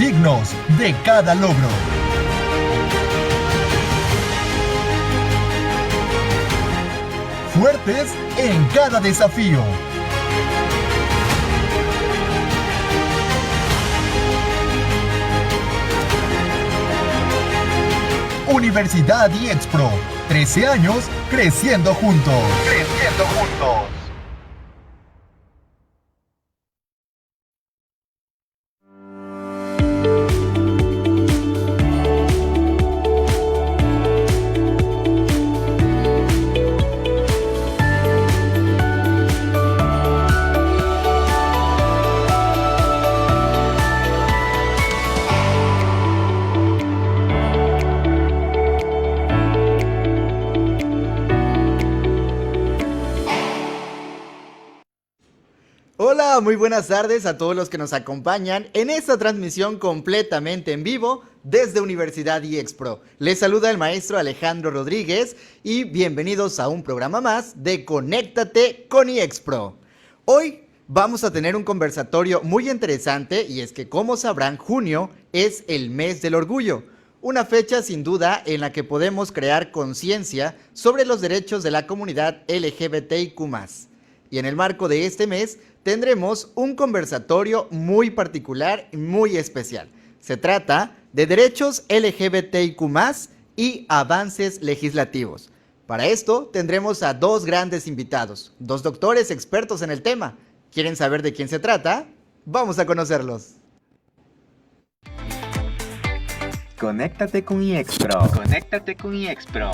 dignos de cada logro. Fuertes en cada desafío. Universidad IEXPRO 13 años creciendo juntos. Creciendo juntos. Hola, muy buenas tardes a todos los que nos acompañan en esta transmisión completamente en vivo desde Universidad IEXPRO. Les saluda el maestro Alejandro Rodríguez y bienvenidos a un programa más de Conéctate con IEXPRO. Hoy vamos a tener un conversatorio muy interesante y es que, como sabrán, junio es el mes del orgullo. Una fecha sin duda en la que podemos crear conciencia sobre los derechos de la comunidad LGBTIQ+. Y en el marco de este mes tendremos un conversatorio muy particular y muy especial. Se trata de derechos LGBTIQ+ y avances legislativos. Para esto tendremos a dos grandes invitados, dos doctores expertos en el tema. ¿Quieren saber de quién se trata? Vamos a conocerlos. Conéctate con IEXPRO. Conéctate con IEXPRO.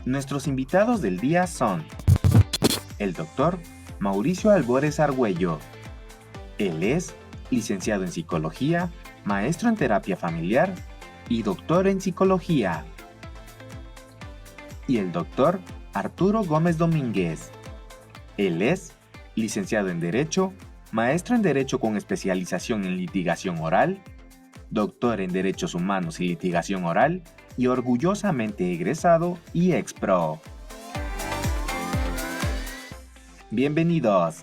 Nuestros invitados del día son el doctor Mauricio Albores Argüello. Él es licenciado en Psicología, maestro en Terapia Familiar y doctor en Psicología. Y el doctor Arturo Gómez Domínguez. Él es licenciado en Derecho, maestro en Derecho con especialización en Litigación Oral, doctor en Derechos Humanos y Litigación Oral y orgullosamente egresado IEXPRO. Bienvenidos.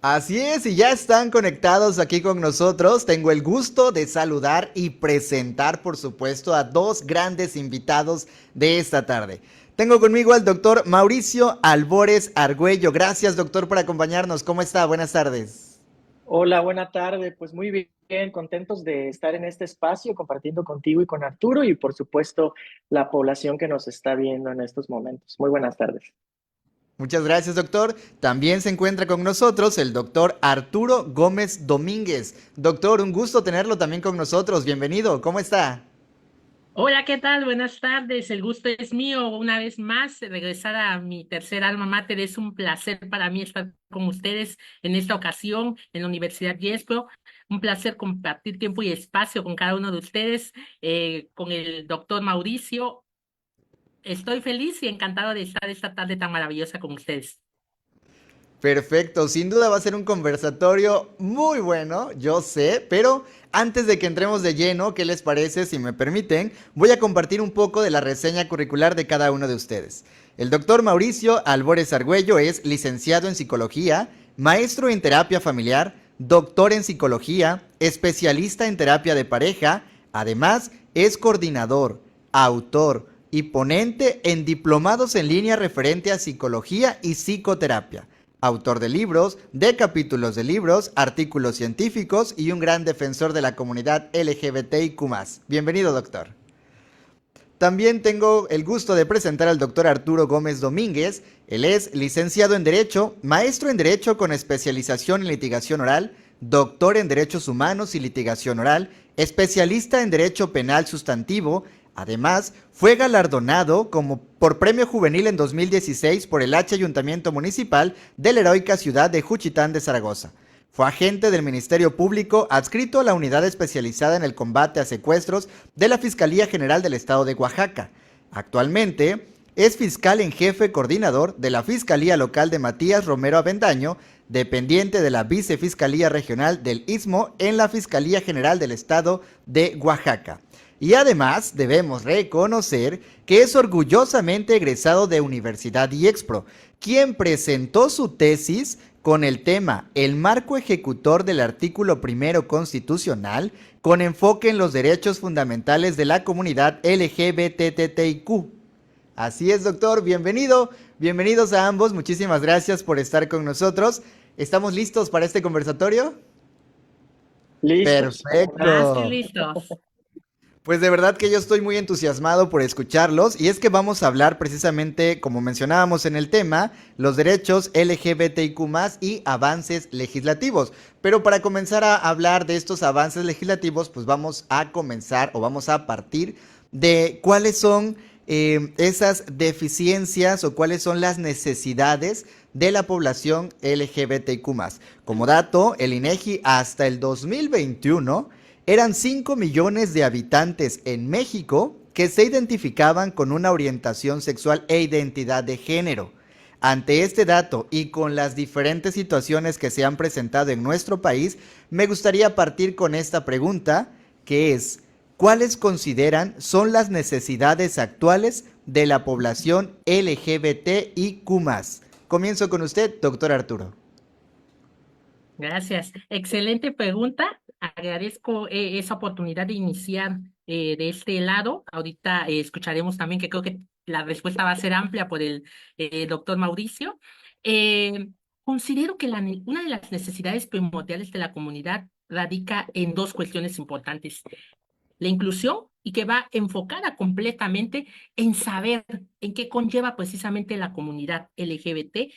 Así es, y ya están conectados aquí con nosotros. Tengo el gusto de saludar y presentar, por supuesto, a dos grandes invitados de esta tarde. Tengo conmigo al doctor Mauricio Albores Argüello. Gracias, doctor, por acompañarnos. ¿Cómo está? Buenas tardes. Hola, buena tarde. Pues muy bien, contentos de estar en este espacio compartiendo contigo y con Arturo y por supuesto la población que nos está viendo en estos momentos. Muy buenas tardes. Muchas gracias, doctor. También se encuentra con nosotros el doctor Arturo Gómez Domínguez. Doctor, un gusto tenerlo también con nosotros. Bienvenido. ¿Cómo está? Hola, ¿qué tal? Buenas tardes. El gusto es mío una vez más regresar a mi tercer alma mater. Es un placer para mí estar con ustedes en esta ocasión en la Universidad IEXPRO. Un placer compartir tiempo y espacio con cada uno de ustedes, con el doctor Mauricio. Estoy feliz y encantado de estar esta tarde tan maravillosa con ustedes. Perfecto, sin duda va a ser un conversatorio muy bueno, yo sé, pero antes de que entremos de lleno, ¿qué les parece? Si me permiten, voy a compartir un poco de la reseña curricular de cada uno de ustedes. El doctor Mauricio Albores Argüello es licenciado en Psicología, maestro en Terapia Familiar, doctor en Psicología, especialista en terapia de pareja, además es coordinador, autor y ponente en diplomados en línea referente a psicología y psicoterapia. Autor de libros, de capítulos de libros, artículos científicos y un gran defensor de la comunidad LGBTIQ+. Bienvenido, doctor. También tengo el gusto de presentar al doctor Arturo Gómez Domínguez. Él es licenciado en Derecho, maestro en Derecho con especialización en litigación oral, doctor en Derechos Humanos y Litigación Oral, especialista en Derecho Penal Sustantivo. Además, fue galardonado por Premio Juvenil en 2016 por el H Ayuntamiento Municipal de la heroica ciudad de Juchitán de Zaragoza. Fue agente del Ministerio Público adscrito a la unidad especializada en el combate a secuestros de la Fiscalía General del Estado de Oaxaca. Actualmente es fiscal en jefe coordinador de la Fiscalía Local de Matías Romero Avendaño, dependiente de la Vicefiscalía Regional del Istmo en la Fiscalía General del Estado de Oaxaca. Y además debemos reconocer que es orgullosamente egresado de Universidad IEXPRO, quien presentó su tesis con el tema El marco ejecutor del artículo primero constitucional con enfoque en los derechos fundamentales de la comunidad LGBTTIQ. Así es, doctor, bienvenido, bienvenidos a ambos, muchísimas gracias por estar con nosotros. ¿Estamos listos para este conversatorio? ¿Listos? Más que Perfecto. listos. Pues de verdad que yo estoy muy entusiasmado por escucharlos y es que vamos a hablar precisamente, como mencionábamos en el tema, los derechos LGBTIQ+ y avances legislativos. Pero para comenzar a hablar de estos avances legislativos, pues vamos a comenzar o vamos a partir de cuáles son esas deficiencias o cuáles son las necesidades de la población LGBTIQ+. Como dato, el INEGI hasta el 2021 eran 5 millones de habitantes en México que se identificaban con una orientación sexual e identidad de género. Ante este dato y con las diferentes situaciones que se han presentado en nuestro país, me gustaría partir con esta pregunta, que es, ¿cuáles consideran son las necesidades actuales de la población LGBTIQ+? Comienzo con usted, doctor Arturo. Gracias. Excelente pregunta. Agradezco esa oportunidad de iniciar de este lado. Ahorita escucharemos también que creo que la respuesta va a ser amplia por el doctor Mauricio. Eh, Considero que una de las necesidades primordiales de la comunidad radica en dos cuestiones importantes. La inclusión y que va enfocada completamente en saber en qué conlleva precisamente la comunidad LGBT+.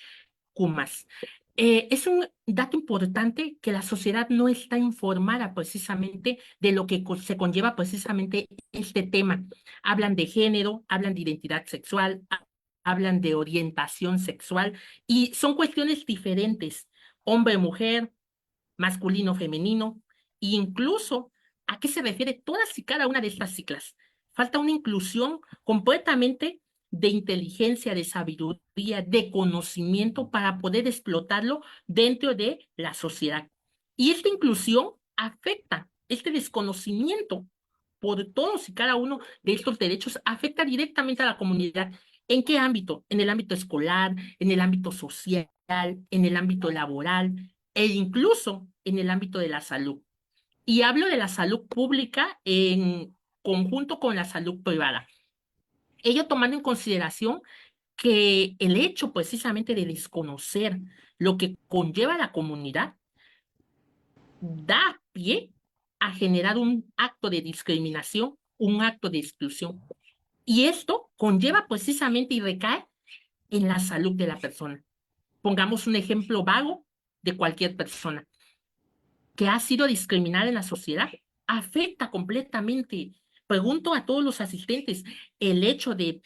Es un dato importante que la sociedad no está informada precisamente de lo que se conlleva precisamente este tema. Hablan de género, hablan de identidad sexual, hablan de orientación sexual y son cuestiones diferentes, hombre, mujer, masculino, femenino, e incluso a qué se refiere todas y cada una de estas siglas. Falta una inclusión completamente de inteligencia, de sabiduría, de conocimiento para poder explotarlo dentro de la sociedad. Y esta inclusión afecta, este desconocimiento por todos y cada uno de estos derechos afecta directamente a la comunidad. ¿En qué ámbito? En el ámbito escolar, en el ámbito social, en el ámbito laboral e incluso en el ámbito de la salud. Y hablo de la salud pública en conjunto con la salud privada. Ello tomando en consideración que el hecho precisamente de desconocer lo que conlleva la comunidad da pie a generar un acto de discriminación, un acto de exclusión. Y esto conlleva precisamente y recae en la salud de la persona. Pongamos un ejemplo vago de cualquier persona que ha sido discriminada en la sociedad, afecta completamente. Pregunto a todos los asistentes, el hecho de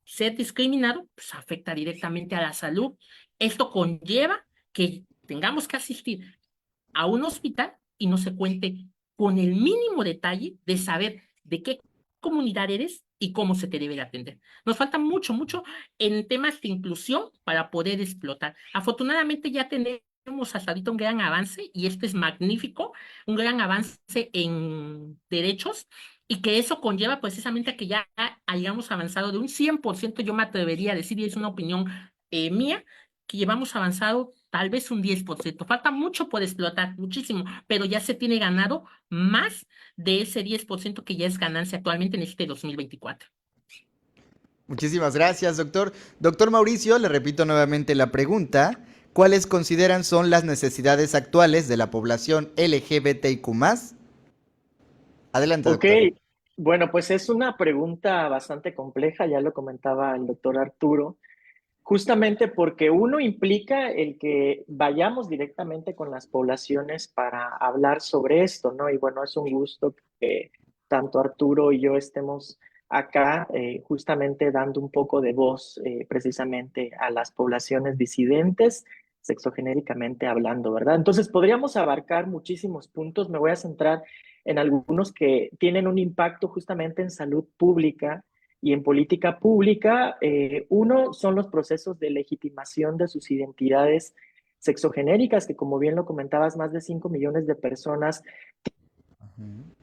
ser discriminado, pues afecta directamente a la salud. Esto conlleva que tengamos que asistir a un hospital y no se cuente con el mínimo detalle de saber de qué comunidad eres y cómo se te debe de atender. Nos falta mucho, mucho en temas de inclusión para poder explotar. Afortunadamente ya tenemos hasta ahorita un gran avance y este es magnífico, un gran avance en derechos y que eso conlleva precisamente a que ya hayamos avanzado de un 100%, yo me atrevería a decir, y es una opinión mía, que llevamos avanzado tal vez un 10%. Falta mucho por explotar, muchísimo, pero ya se tiene ganado más de ese 10% que ya es ganancia actualmente en este 2024. Muchísimas gracias, doctor. Doctor Mauricio, le repito nuevamente la pregunta. ¿Cuáles consideran son las necesidades actuales de la población LGBTIQ+? Adelante, Ok, doctor. bueno, pues es una pregunta bastante compleja, ya lo comentaba el doctor Arturo, justamente porque uno implica el que vayamos directamente con las poblaciones para hablar sobre esto, ¿no? Y bueno, es un gusto que tanto Arturo y yo estemos acá justamente dando un poco de voz precisamente a las poblaciones disidentes, sexogenéricamente hablando, ¿verdad? Entonces podríamos abarcar muchísimos puntos, me voy a centrar en algunos que tienen un impacto justamente en salud pública y en política pública. Uno son los procesos de legitimación de sus identidades sexogenéricas, que como bien lo comentabas, más de 5 millones de personas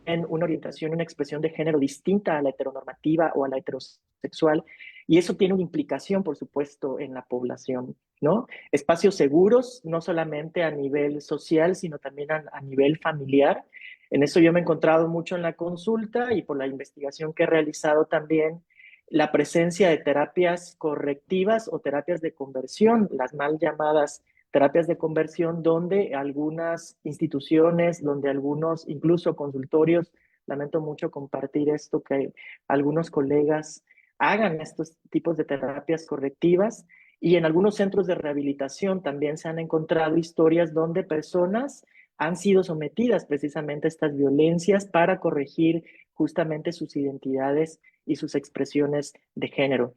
tienen una orientación, una expresión de género distinta a la heteronormativa o a la heterosexual, y eso tiene una implicación, por supuesto, en la población, ¿no? Espacios seguros, no solamente a nivel social, sino también a nivel familiar. En eso yo me he encontrado mucho en la consulta y por la investigación que he realizado también, la presencia de terapias correctivas o terapias de conversión, las mal llamadas terapias de conversión, donde algunas instituciones, donde algunos, incluso consultorios, lamento mucho compartir esto, que algunos colegas hagan estos tipos de terapias correctivas, y en algunos centros de rehabilitación también se han encontrado historias donde personas han sido sometidas precisamente a estas violencias para corregir justamente sus identidades y sus expresiones de género.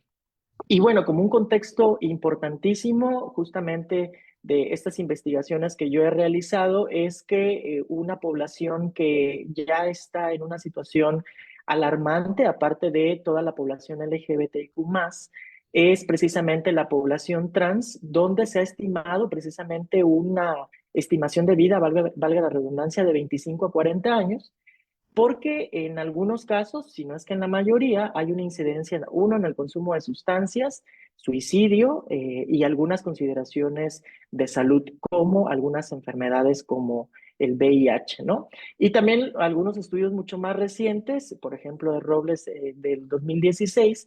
Y bueno, como un contexto importantísimo justamente de estas investigaciones que yo he realizado es que una población que ya está en una situación alarmante, aparte de toda la población LGBTQ+, es precisamente la población trans, donde se ha estimado precisamente una estimación de vida, valga la redundancia, de 25 a 40 años, porque en algunos casos, si no es que en la mayoría, hay una incidencia, uno, en el consumo de sustancias, suicidio y algunas consideraciones de salud, como algunas enfermedades como el VIH, ¿no? Y también algunos estudios mucho más recientes, por ejemplo, de Robles del 2016,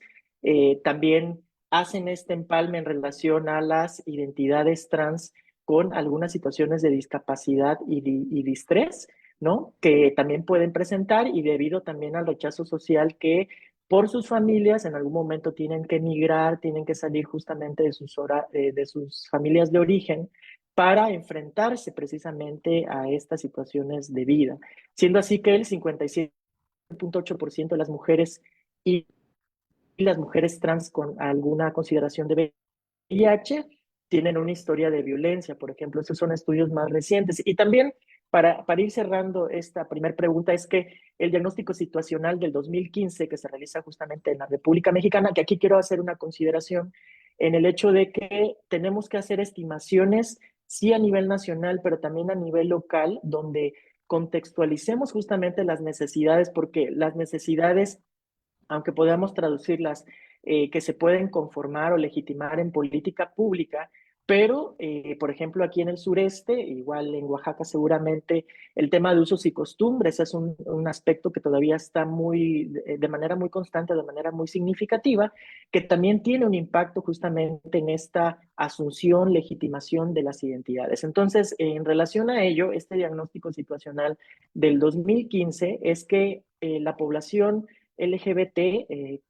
también hacen este empalme en relación a las identidades trans con algunas situaciones de discapacidad y distrés, ¿no? Que también pueden presentar, y debido también al rechazo social que por sus familias en algún momento tienen que emigrar, tienen que salir justamente de sus familias de origen para enfrentarse precisamente a estas situaciones de vida, siendo así que el 57.8% de las mujeres y las mujeres trans con alguna consideración de VIH tienen una historia de violencia, por ejemplo. Esos son estudios más recientes. Y también, para ir cerrando esta primera pregunta, es que el diagnóstico situacional del 2015, que se realiza justamente en la República Mexicana, que aquí quiero hacer una consideración en el hecho de que tenemos que hacer estimaciones, sí a nivel nacional, pero también a nivel local, donde contextualicemos justamente las necesidades, porque las necesidades, aunque podamos traducirlas, que se pueden conformar o legitimar en política pública, pero, por ejemplo, aquí en el sureste, igual en Oaxaca seguramente, el tema de usos y costumbres es un aspecto que todavía está de manera muy constante, de manera muy significativa, que también tiene un impacto justamente en esta asunción, legitimación de las identidades. Entonces, en relación a ello, este diagnóstico situacional del 2015 es que la población LGBTQ+,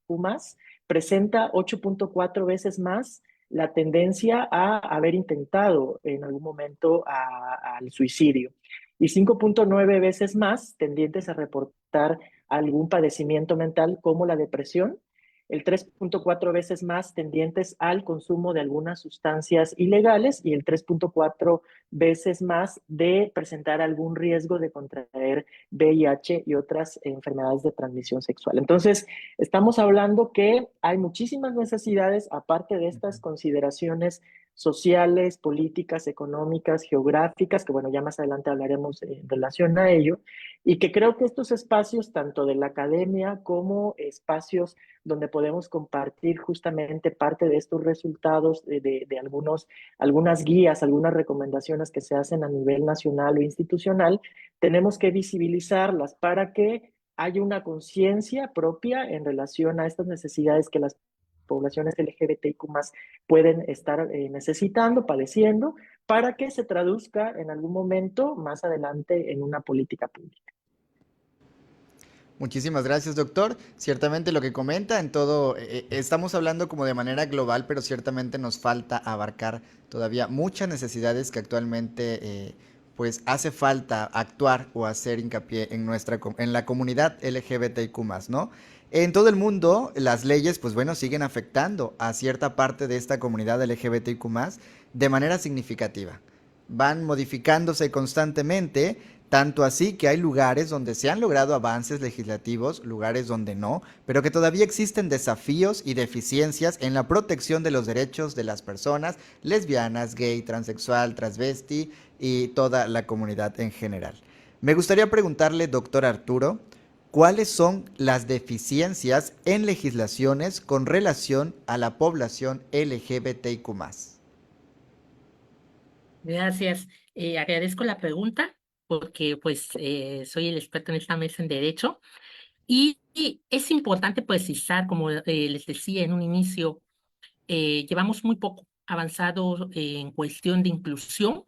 presenta 8.4 veces más la tendencia a haber intentado en algún momento al suicidio, y 5.9 veces más tendientes a reportar algún padecimiento mental como la depresión, el 3.4 veces más tendientes al consumo de algunas sustancias ilegales, y el 3.4 veces más de presentar algún riesgo de contraer VIH y otras enfermedades de transmisión sexual. Entonces, estamos hablando que hay muchísimas necesidades, aparte de estas consideraciones sociales, políticas, económicas, geográficas, que bueno, ya más adelante hablaremos en relación a ello, y que creo que estos espacios, tanto de la academia como espacios donde podemos compartir justamente parte de estos resultados de algunas guías, algunas recomendaciones que se hacen a nivel nacional o institucional, tenemos que visibilizarlas para que haya una conciencia propia en relación a estas necesidades que las poblaciones LGBTIQ+ pueden estar necesitando, padeciendo, para que se traduzca en algún momento más adelante en una política pública. Muchísimas gracias, doctor. Ciertamente lo que comenta en todo, estamos hablando como de manera global, pero ciertamente nos falta abarcar todavía muchas necesidades que actualmente pues hace falta actuar o hacer hincapié en en la comunidad LGBTIQ+, ¿no? En todo el mundo, las leyes, pues bueno, siguen afectando a cierta parte de esta comunidad LGBTIQ+, de manera significativa. Van modificándose constantemente, tanto así que hay lugares donde se han logrado avances legislativos, lugares donde no, pero que todavía existen desafíos y deficiencias en la protección de los derechos de las personas lesbianas, gay, transexual, transvesti y toda la comunidad en general. Me gustaría preguntarle, doctor Arturo, ¿cuáles son las deficiencias en legislaciones con relación a la población LGBTIQ+? Gracias. Agradezco la pregunta porque pues soy el experto en esta mesa en derecho y es importante precisar, como les decía en un inicio, llevamos muy poco avanzado en cuestión de inclusión,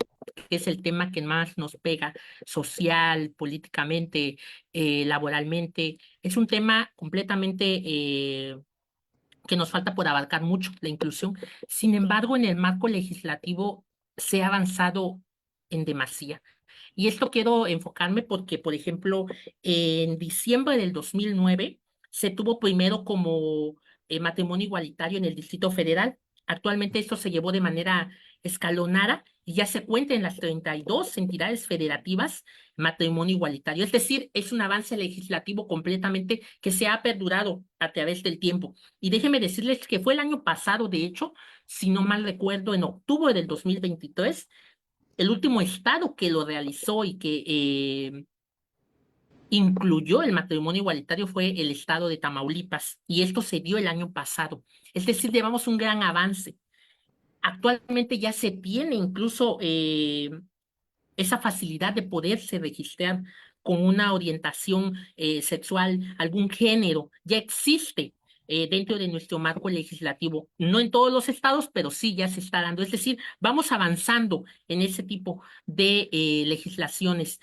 que es el tema que más nos pega social, políticamente, laboralmente. Es un tema completamente que nos falta por abarcar mucho, la inclusión. Sin embargo, en el marco legislativo se ha avanzado en demasía. Y esto quiero enfocarme porque, por ejemplo, en diciembre del 2009 se tuvo primero como matrimonio igualitario en el Distrito Federal. Actualmente esto se llevó de manera escalonada y ya se cuenta en las 32 entidades federativas matrimonio igualitario. Es decir, es un avance legislativo completamente que se ha perdurado a través del tiempo. Y déjenme decirles que fue el año pasado, de hecho, si no mal recuerdo, en octubre del 2023, el último estado que lo realizó y que incluyó el matrimonio igualitario fue el estado de Tamaulipas, y esto se dio el año pasado. Es decir, llevamos un gran avance. Actualmente ya se tiene incluso esa facilidad de poderse registrar con una orientación sexual, algún género, ya existe dentro de nuestro marco legislativo. No en todos los estados, pero sí ya se está dando. Es decir, vamos avanzando en ese tipo de legislaciones.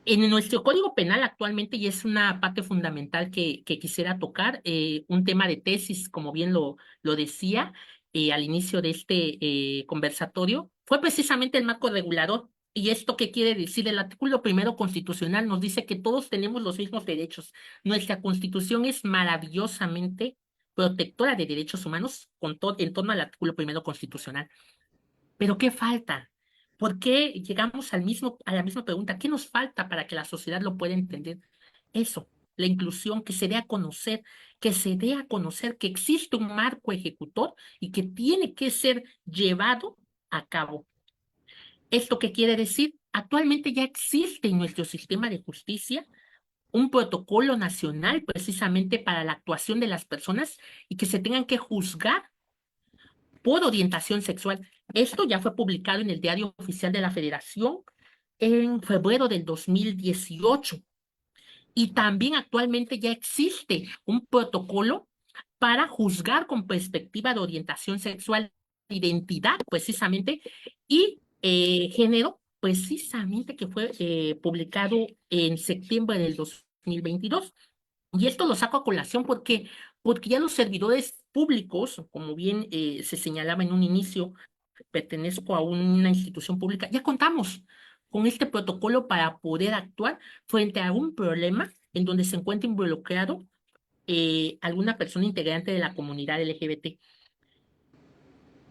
En nuestro Código Penal actualmente, y es una parte fundamental que quisiera tocar, un tema de tesis, como bien lo decía al inicio de este conversatorio, fue precisamente el marco regulador. ¿Y esto qué quiere decir? El artículo primero constitucional nos dice que todos tenemos los mismos derechos. Nuestra Constitución es maravillosamente protectora de derechos humanos en torno al artículo primero constitucional. Pero ¿qué falta? ¿Por qué llegamos a la misma pregunta? ¿Qué nos falta para que la sociedad lo pueda entender? Eso, la inclusión, que se dé a conocer, que se dé a conocer que existe un marco ejecutor y que tiene que ser llevado a cabo. ¿Esto qué quiere decir? Actualmente ya existe en nuestro sistema de justicia un protocolo nacional precisamente para la actuación de las personas y que se tengan que juzgar por orientación sexual. Esto ya fue publicado en el Diario Oficial de la Federación en febrero del 2018. Y también actualmente ya existe un protocolo para juzgar con perspectiva de orientación sexual, identidad precisamente, y género, precisamente, que fue publicado en septiembre del 2022. Y esto lo saco a colación porque ya los servidores públicos, como bien se señalaba en un inicio, pertenezco a una institución pública, ya contamos con este protocolo para poder actuar frente a un problema en donde se encuentra involucrado alguna persona integrante de la comunidad LGBT.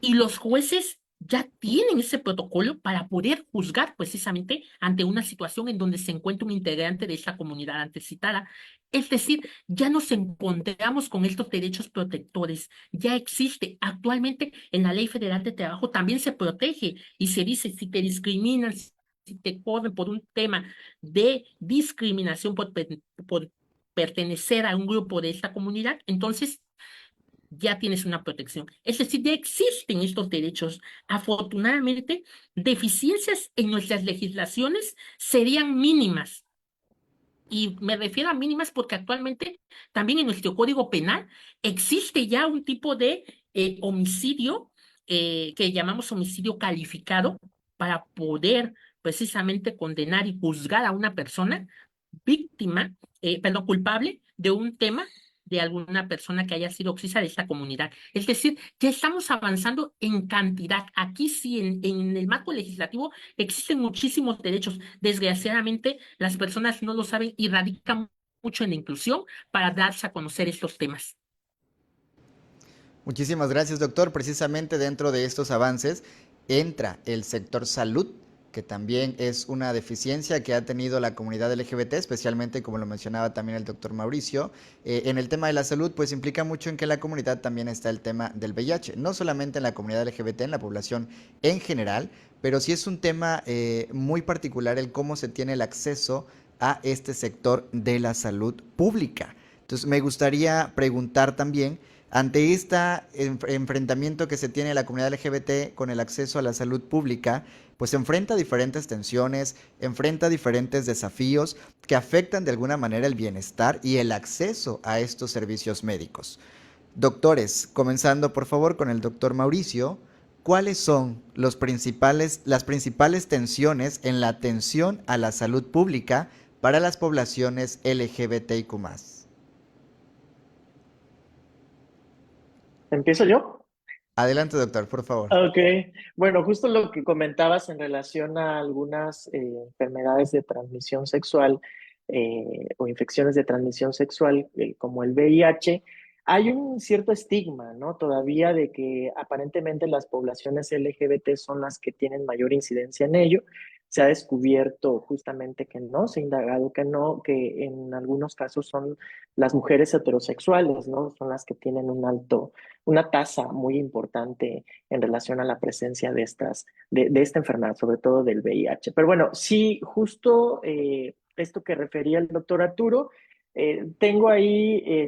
Y los jueces ya tienen ese protocolo para poder juzgar precisamente ante una situación en donde se encuentra un integrante de esa comunidad antes citada. Es decir, ya nos encontramos con estos derechos protectores. Ya existe. Actualmente en la Ley Federal de Trabajo también se protege y se dice si te discriminan, si te corren por un tema de discriminación por pertenecer a un grupo de esta comunidad, entonces ya tienes una protección. Es decir, ya existen estos derechos. Afortunadamente, deficiencias en nuestras legislaciones serían mínimas. Y me refiero a mínimas porque actualmente también en nuestro Código Penal existe ya un tipo de homicidio que llamamos homicidio calificado para poder precisamente condenar y juzgar a una persona víctima, perdón, culpable de un tema de alguna persona que haya sido oxisa de esta comunidad. Es decir, ya estamos avanzando en cantidad. Aquí sí, en el marco legislativo existen muchísimos derechos. Desgraciadamente, las personas no lo saben y radican mucho en la inclusión para darse a conocer estos temas. Muchísimas gracias, doctor. Precisamente dentro de estos avances entra el sector salud, que también es una deficiencia que ha tenido la comunidad LGBT, especialmente como lo mencionaba también el doctor Mauricio. En el tema de la salud, pues implica mucho en que en la comunidad también está el tema del VIH, no solamente en la comunidad LGBT, en la población en general, pero sí es un tema muy particular el cómo se tiene el acceso a este sector de la salud pública. Entonces me gustaría preguntar también, ante este enfrentamiento que se tiene la comunidad LGBT con el acceso a la salud pública, pues enfrenta diferentes tensiones, enfrenta diferentes desafíos que afectan de alguna manera el bienestar y el acceso a estos servicios médicos. Doctores, comenzando por favor con el doctor Mauricio, ¿cuáles son las principales tensiones en la atención a la salud pública para las poblaciones LGBTIQ+? ¿Empiezo yo? Adelante, doctor, por favor. Ok, bueno, justo lo que comentabas en relación a algunas enfermedades de transmisión sexual o infecciones de transmisión sexual como el VIH, hay un cierto estigma, ¿no? Todavía de que aparentemente las poblaciones LGBT son las que tienen mayor incidencia en ello. Se ha descubierto justamente que no, se ha indagado que no, que en algunos casos son las mujeres heterosexuales, ¿no? Son las que tienen una tasa muy importante en relación a la presencia de esta enfermedad, sobre todo del VIH. Pero bueno, sí, justo esto que refería el doctor Arturo, tengo ahí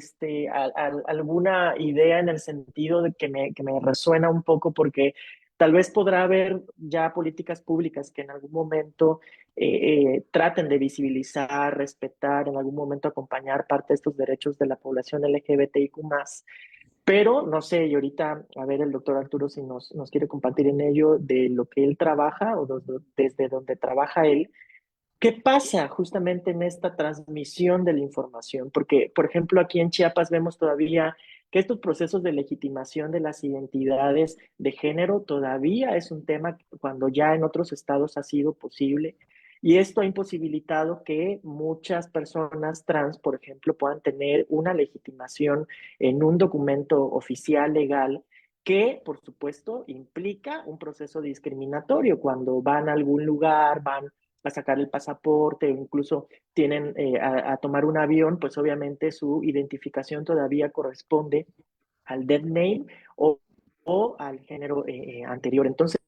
alguna idea en el sentido de que me resuena un poco porque tal vez podrá haber ya políticas públicas que en algún momento traten de visibilizar, respetar, en algún momento acompañar parte de estos derechos de la población LGBTIQ+. Pero no sé, y ahorita, a ver, el doctor Arturo si nos quiere compartir en ello de lo que él trabaja o desde donde trabaja él, ¿qué pasa justamente en esta transmisión de la información? Porque, por ejemplo, aquí en Chiapas vemos todavía que estos procesos de legitimación de las identidades de género todavía es un tema cuando ya en otros estados ha sido posible. Y esto ha imposibilitado que muchas personas trans, por ejemplo, puedan tener una legitimación en un documento oficial legal que, por supuesto, implica un proceso discriminatorio. Cuando van a algún lugar, van a sacar el pasaporte, incluso tienen a tomar un avión, pues obviamente su identificación todavía corresponde al dead name o al género anterior. Entonces,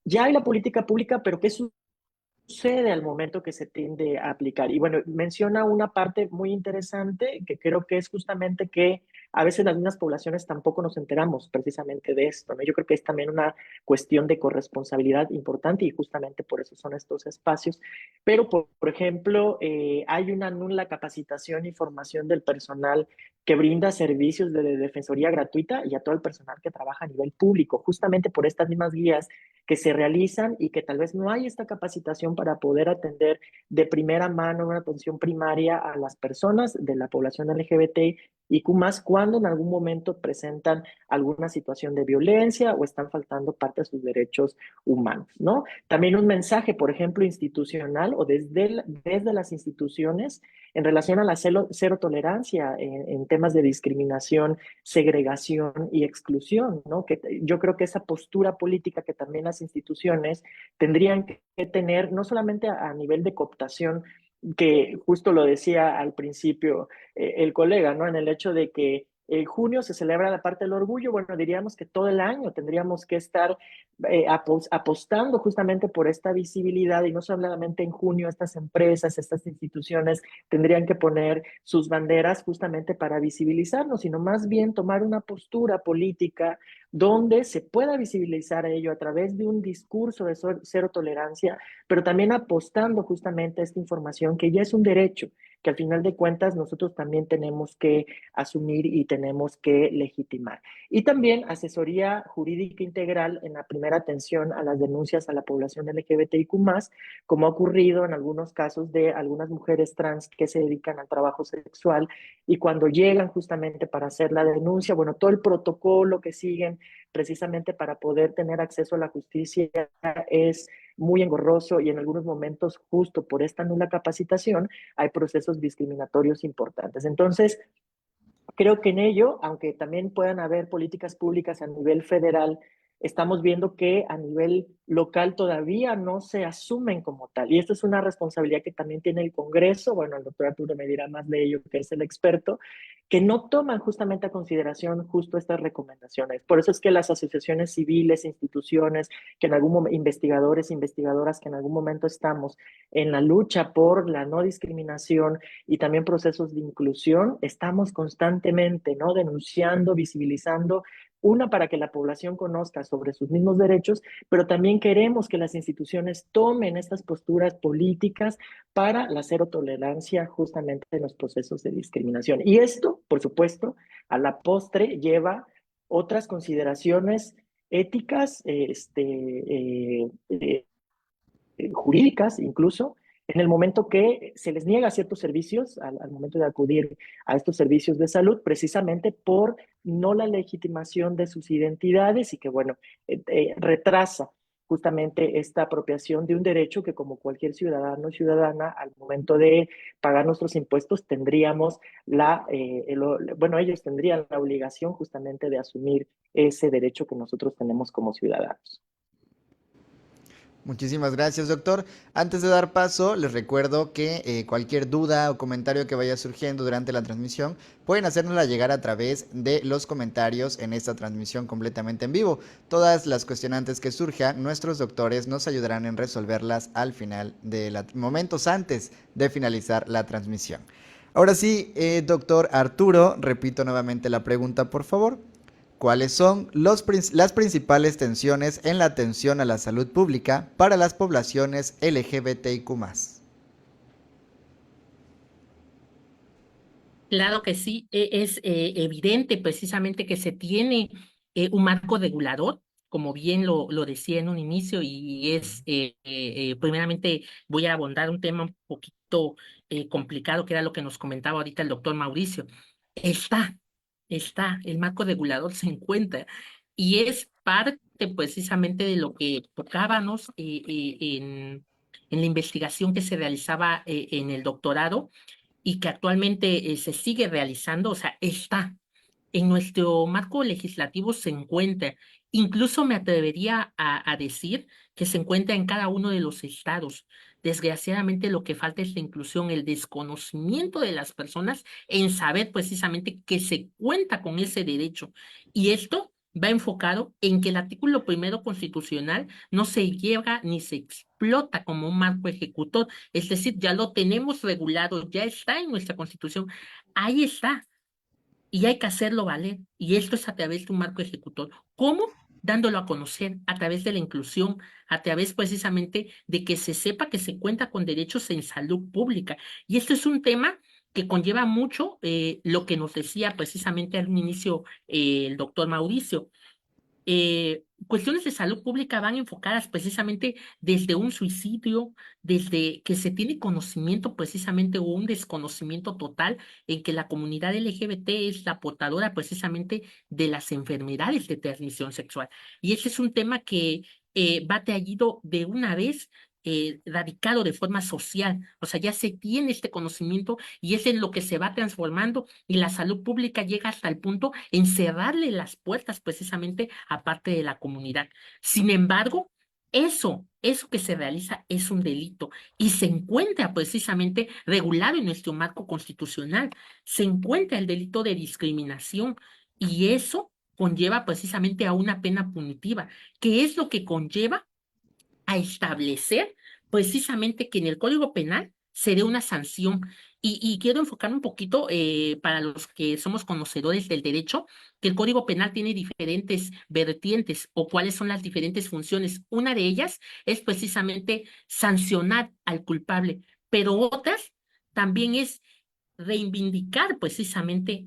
ya hay la política pública, pero ¿qué sucede al momento que se tiende a aplicar? Y bueno, menciona una parte muy interesante que creo que es justamente que a veces las mismas poblaciones tampoco nos enteramos precisamente de esto, ¿no? Yo creo que es también una cuestión de corresponsabilidad importante y justamente por eso son estos espacios. Pero, por ejemplo, hay una nula capacitación y formación del personal que brinda servicios de defensoría gratuita y a todo el personal que trabaja a nivel público, justamente por estas mismas guías que se realizan y que tal vez no hay esta capacitación para poder atender de primera mano una atención primaria a las personas de la población LGBT y Q+, cuando en algún momento presentan alguna situación de violencia o están faltando parte de sus derechos humanos, ¿no? También un mensaje, por ejemplo, institucional o desde las instituciones en relación a la cero tolerancia en temas de discriminación, segregación y exclusión, ¿no? Que yo creo que esa postura política que también las instituciones tendrían que tener, no solamente a nivel de cooptación, que justo lo decía al principio el colega, ¿no? En el hecho de que en junio se celebra la parte del orgullo, bueno, diríamos que todo el año tendríamos que estar apostando justamente por esta visibilidad y no solamente en junio estas empresas, estas instituciones tendrían que poner sus banderas justamente para visibilizarnos, sino más bien tomar una postura política donde se pueda visibilizar ello a través de un discurso de cero tolerancia, pero también apostando justamente a esta información que ya es un derecho, que al final de cuentas nosotros también tenemos que asumir y tenemos que legitimar. Y también asesoría jurídica integral en la primera atención a las denuncias a la población LGBTIQ+, como ha ocurrido en algunos casos de algunas mujeres trans que se dedican al trabajo sexual y cuando llegan justamente para hacer la denuncia, bueno, todo el protocolo que siguen precisamente para poder tener acceso a la justicia es muy engorroso y en algunos momentos, justo por esta nula capacitación, hay procesos discriminatorios importantes. Entonces, creo que en ello, aunque también puedan haber políticas públicas a nivel federal, estamos viendo que a nivel local todavía no se asumen como tal. Y esto es una responsabilidad que también tiene el Congreso, bueno, el doctor Arturo me dirá más de ello, que es el experto, que no toman justamente a consideración justo estas recomendaciones. Por eso es que las asociaciones civiles, instituciones, que en algún momento, investigadores, investigadoras, que en algún momento estamos en la lucha por la no discriminación y también procesos de inclusión, estamos constantemente, ¿no? Denunciando, visibilizando Una, para que la población conozca sobre sus mismos derechos, pero también queremos que las instituciones tomen estas posturas políticas para la cero tolerancia justamente en los procesos de discriminación. Y esto, por supuesto, a la postre lleva otras consideraciones éticas, jurídicas incluso, en el momento que se les niega ciertos servicios, al momento de acudir a estos servicios de salud, precisamente por no la legitimación de sus identidades y que, bueno, retrasa justamente esta apropiación de un derecho que como cualquier ciudadano o ciudadana, al momento de pagar nuestros impuestos, tendríamos bueno, ellos tendrían la obligación justamente de asumir ese derecho que nosotros tenemos como ciudadanos. Muchísimas gracias, doctor. Antes de dar paso, les recuerdo que cualquier duda o comentario que vaya surgiendo durante la transmisión, pueden hacérnosla llegar a través de los comentarios en esta transmisión completamente en vivo. Todas las cuestionantes que surjan, nuestros doctores nos ayudarán en resolverlas al final momentos antes de finalizar la transmisión. Ahora sí, doctor Arturo, repito nuevamente la pregunta, por favor. ¿Cuáles son las principales tensiones en la atención a la salud pública para las poblaciones LGBTIQ+? Claro que sí, es evidente precisamente que se tiene un marco regulador, como bien lo decía en un inicio, y es, primeramente voy a abordar un tema un poquito complicado, que era lo que nos comentaba ahorita el doctor Mauricio. Está, el marco regulador se encuentra, y es parte precisamente de lo que tocábamos en la investigación que se realizaba en el doctorado y que actualmente se sigue realizando, o sea, está en nuestro marco legislativo, se encuentra, incluso me atrevería a decir que se encuentra en cada uno de los estados. Desgraciadamente lo que falta es la inclusión, el desconocimiento de las personas en saber precisamente que se cuenta con ese derecho. Y esto va enfocado en que el artículo primero constitucional no se lleva ni se explota como un marco ejecutor, es decir, ya lo tenemos regulado, ya está en nuestra Constitución, ahí está, y hay que hacerlo valer. Y esto es a través de un marco ejecutor. ¿Cómo? Dándolo a conocer a través de la inclusión, a través precisamente de que se sepa que se cuenta con derechos en salud pública. Y esto es un tema que conlleva mucho lo que nos decía precisamente al inicio el doctor Mauricio. Cuestiones de salud pública van enfocadas precisamente desde un suicidio, desde que se tiene conocimiento precisamente o un desconocimiento total en que la comunidad LGBT es la portadora precisamente de las enfermedades de transmisión sexual. Y ese es un tema que va teñido de una vez. Radicado de forma social, o sea, ya se tiene este conocimiento y es en lo que se va transformando y la salud pública llega hasta el punto en cerrarle las puertas precisamente a parte de la comunidad. Sin embargo, eso que se realiza es un delito y se encuentra precisamente regulado en nuestro marco constitucional. Se encuentra el delito de discriminación y eso conlleva precisamente a una pena punitiva, que es lo que conlleva a establecer precisamente que en el Código Penal se dé una sanción. Y quiero enfocar un poquito para los que somos conocedores del derecho, que el Código Penal tiene diferentes vertientes o cuáles son las diferentes funciones. Una de ellas es precisamente sancionar al culpable, pero otras también es reivindicar precisamente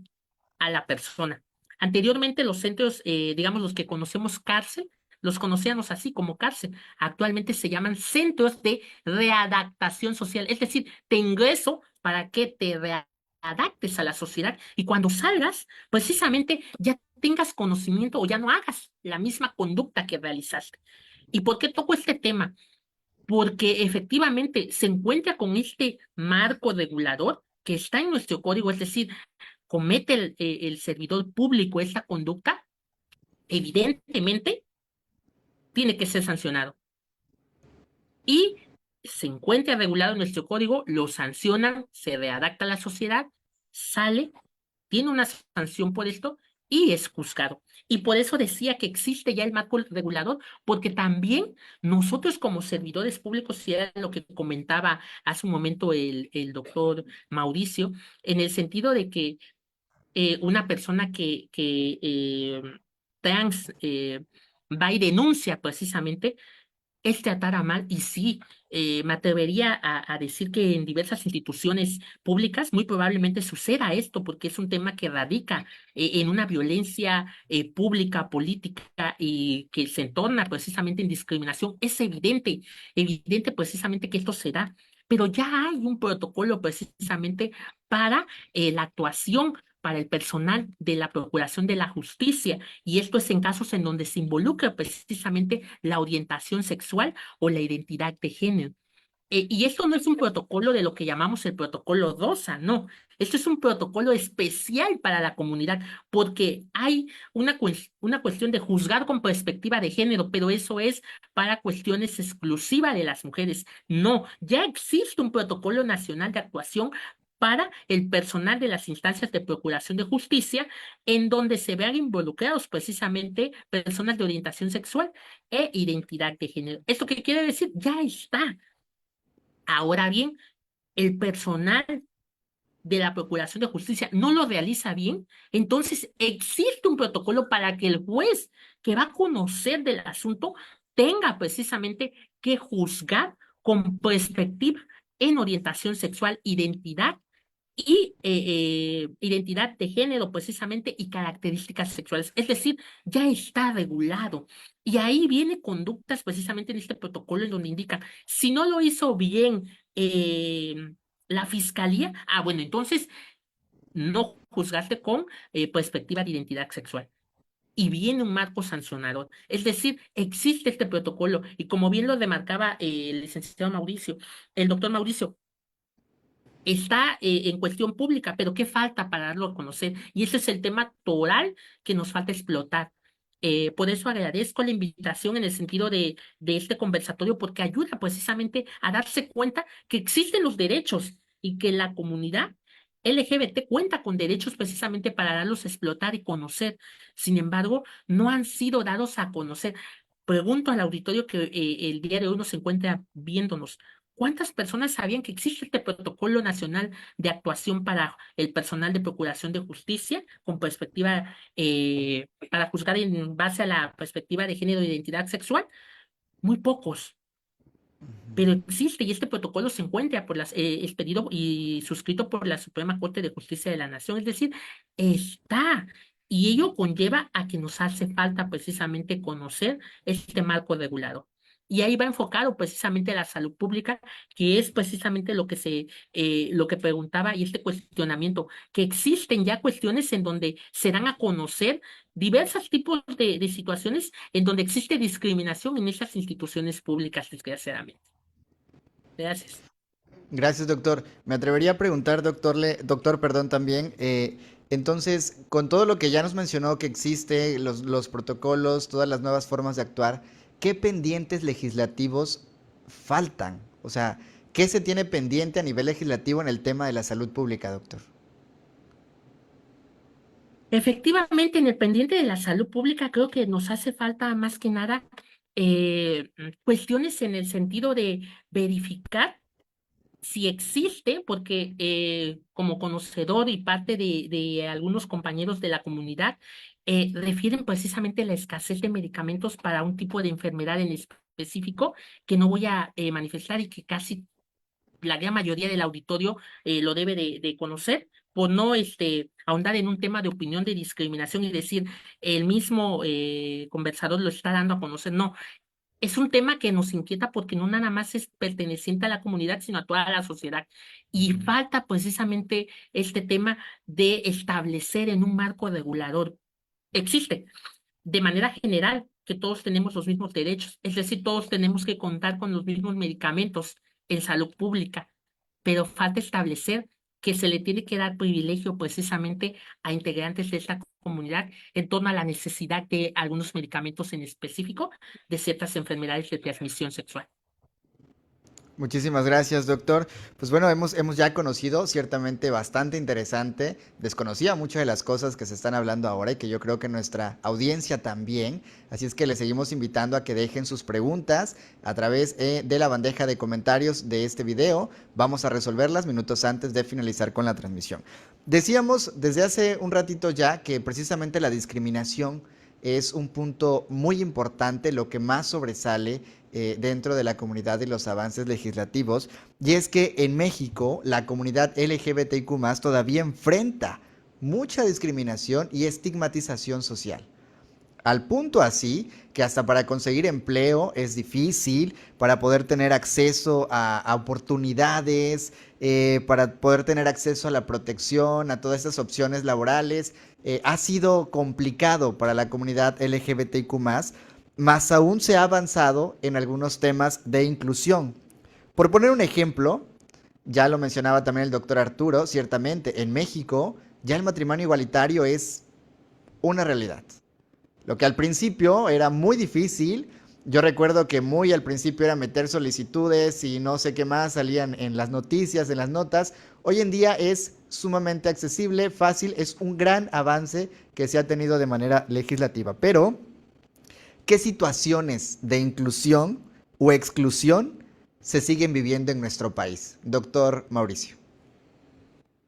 a la persona. Anteriormente los centros, digamos los que conocemos cárcel, los conocíamos así como cárcel. Actualmente se llaman centros de readaptación social, es decir, te ingreso para que te readaptes a la sociedad y cuando salgas, precisamente ya tengas conocimiento o ya no hagas la misma conducta que realizaste. ¿Y por qué toco este tema? Porque efectivamente se encuentra con este marco regulador que está en nuestro código, es decir, comete el servidor público esta conducta, evidentemente tiene que ser sancionado. Y se encuentra regulado en nuestro código, lo sancionan, se readapta a la sociedad, sale, tiene una sanción por esto y es juzgado. Y por eso decía que existe ya el marco regulador, porque también nosotros como servidores públicos, y era lo que comentaba hace un momento el doctor Mauricio, en el sentido de que una persona que trans va y denuncia precisamente, es tratar a mal. Y sí, me atrevería a decir que en diversas instituciones públicas muy probablemente suceda esto, porque es un tema que radica en una violencia pública, política, y que se entorna precisamente en discriminación. Es evidente precisamente que esto se da, pero ya hay un protocolo precisamente para la actuación para el personal de la Procuración de la Justicia, y esto es en casos en donde se involucra precisamente la orientación sexual o la identidad de género. Y esto no es un protocolo de lo que llamamos el protocolo DOSA, no. Esto es un protocolo especial para la comunidad, porque hay una cuestión de juzgar con perspectiva de género, pero eso es para cuestiones exclusivas de las mujeres. No, ya existe un protocolo nacional de actuación para el personal de las instancias de procuración de justicia, en donde se vean involucrados precisamente personas de orientación sexual e identidad de género. ¿Esto qué quiere decir? Ya está. Ahora bien, el personal de la Procuración de Justicia no lo realiza bien, entonces existe un protocolo para que el juez que va a conocer del asunto tenga precisamente que juzgar con perspectiva en orientación sexual, identidad de género precisamente, y características sexuales. Es decir, ya está regulado. Y ahí viene conductas precisamente en este protocolo en donde indica, si no lo hizo bien la fiscalía, bueno, entonces no juzgaste con perspectiva de identidad sexual. Y viene un marco sancionador. Es decir, existe este protocolo, y como bien lo remarcaba el licenciado Mauricio, el doctor Mauricio, está en cuestión pública, pero ¿qué falta para darlo a conocer? Y ese es el tema toral que nos falta explotar. Por eso agradezco la invitación en el sentido de este conversatorio, porque ayuda precisamente a darse cuenta que existen los derechos y que la comunidad LGBT cuenta con derechos precisamente para darlos a explotar y conocer. Sin embargo, no han sido dados a conocer. Pregunto al auditorio que el día de hoy nos encuentra viéndonos, ¿cuántas personas sabían que existe este protocolo nacional de actuación para el personal de procuración de justicia con perspectiva para juzgar en base a la perspectiva de género e identidad sexual? Muy pocos, pero existe, y este protocolo se encuentra expedido y suscrito por la Suprema Corte de Justicia de la Nación. Es decir, está. Y ello conlleva a que nos hace falta precisamente conocer este marco regulador. Y ahí va enfocado precisamente la salud pública, que es precisamente lo que preguntaba, y este cuestionamiento, que existen ya cuestiones en donde se dan a conocer diversos tipos de situaciones en donde existe discriminación en esas instituciones públicas, desgraciadamente. Gracias. Gracias, doctor. Me atrevería a preguntar, doctor, perdón, también. Entonces, con todo lo que ya nos mencionó que existe, los protocolos, todas las nuevas formas de actuar, ¿qué pendientes legislativos faltan? O sea, ¿qué se tiene pendiente a nivel legislativo en el tema de la salud pública, doctor? Efectivamente, en el pendiente de la salud pública creo que nos hace falta más que nada cuestiones en el sentido de verificar si existe, porque como conocedor y parte de algunos compañeros de la comunidad, refieren precisamente a la escasez de medicamentos para un tipo de enfermedad en específico que no voy a manifestar, y que casi la gran mayoría del auditorio lo debe de conocer, por no ahondar en un tema de opinión de discriminación y decir el mismo conversador lo está dando a conocer. No, es un tema que nos inquieta porque no nada más es perteneciente a la comunidad, sino a toda la sociedad. Y falta precisamente este tema de establecer en un marco regulador. Existe de manera general que todos tenemos los mismos derechos, es decir, todos tenemos que contar con los mismos medicamentos en salud pública, pero falta establecer que se le tiene que dar privilegio precisamente a integrantes de esta comunidad en torno a la necesidad de algunos medicamentos en específico de ciertas enfermedades de transmisión sexual. Muchísimas gracias, doctor. Pues bueno, hemos ya conocido, ciertamente bastante interesante. Desconocía muchas de las cosas que se están hablando ahora y que yo creo que nuestra audiencia también. Así es que les seguimos invitando a que dejen sus preguntas a través de la bandeja de comentarios de este video. Vamos a resolverlas minutos antes de finalizar con la transmisión. Decíamos desde hace un ratito ya que precisamente la discriminación es un punto muy importante, lo que más sobresale dentro de la comunidad y los avances legislativos, y es que en México la comunidad LGBTIQ+ todavía enfrenta mucha discriminación y estigmatización social. Al punto así que hasta para conseguir empleo es difícil, para poder tener acceso a oportunidades, para poder tener acceso a la protección, a todas esas opciones laborales, ha sido complicado para la comunidad LGBTIQ+, más aún se ha avanzado en algunos temas de inclusión. Por poner un ejemplo, ya lo mencionaba también el doctor Arturo, ciertamente en México ya el matrimonio igualitario es una realidad. Lo que al principio era muy difícil, yo recuerdo que muy al principio era meter solicitudes y no sé qué más salían en las noticias, en las notas. Hoy en día es sumamente accesible, fácil, es un gran avance que se ha tenido de manera legislativa. Pero, ¿qué situaciones de inclusión o exclusión se siguen viviendo en nuestro país? Doctor Mauricio.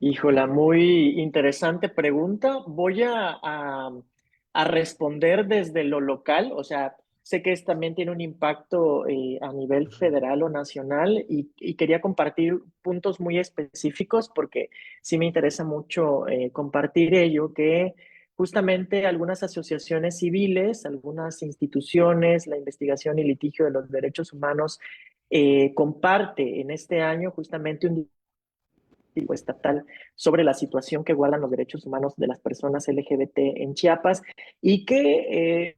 Híjola, muy interesante pregunta. Voy a responder desde lo local, o sea, sé que también tiene un impacto a nivel federal o nacional y quería compartir puntos muy específicos porque sí me interesa mucho compartir ello, que justamente algunas asociaciones civiles, algunas instituciones, la investigación y litigio de los derechos humanos comparte en este año justamente un estatal sobre la situación que guardan los derechos humanos de las personas LGBT en Chiapas y que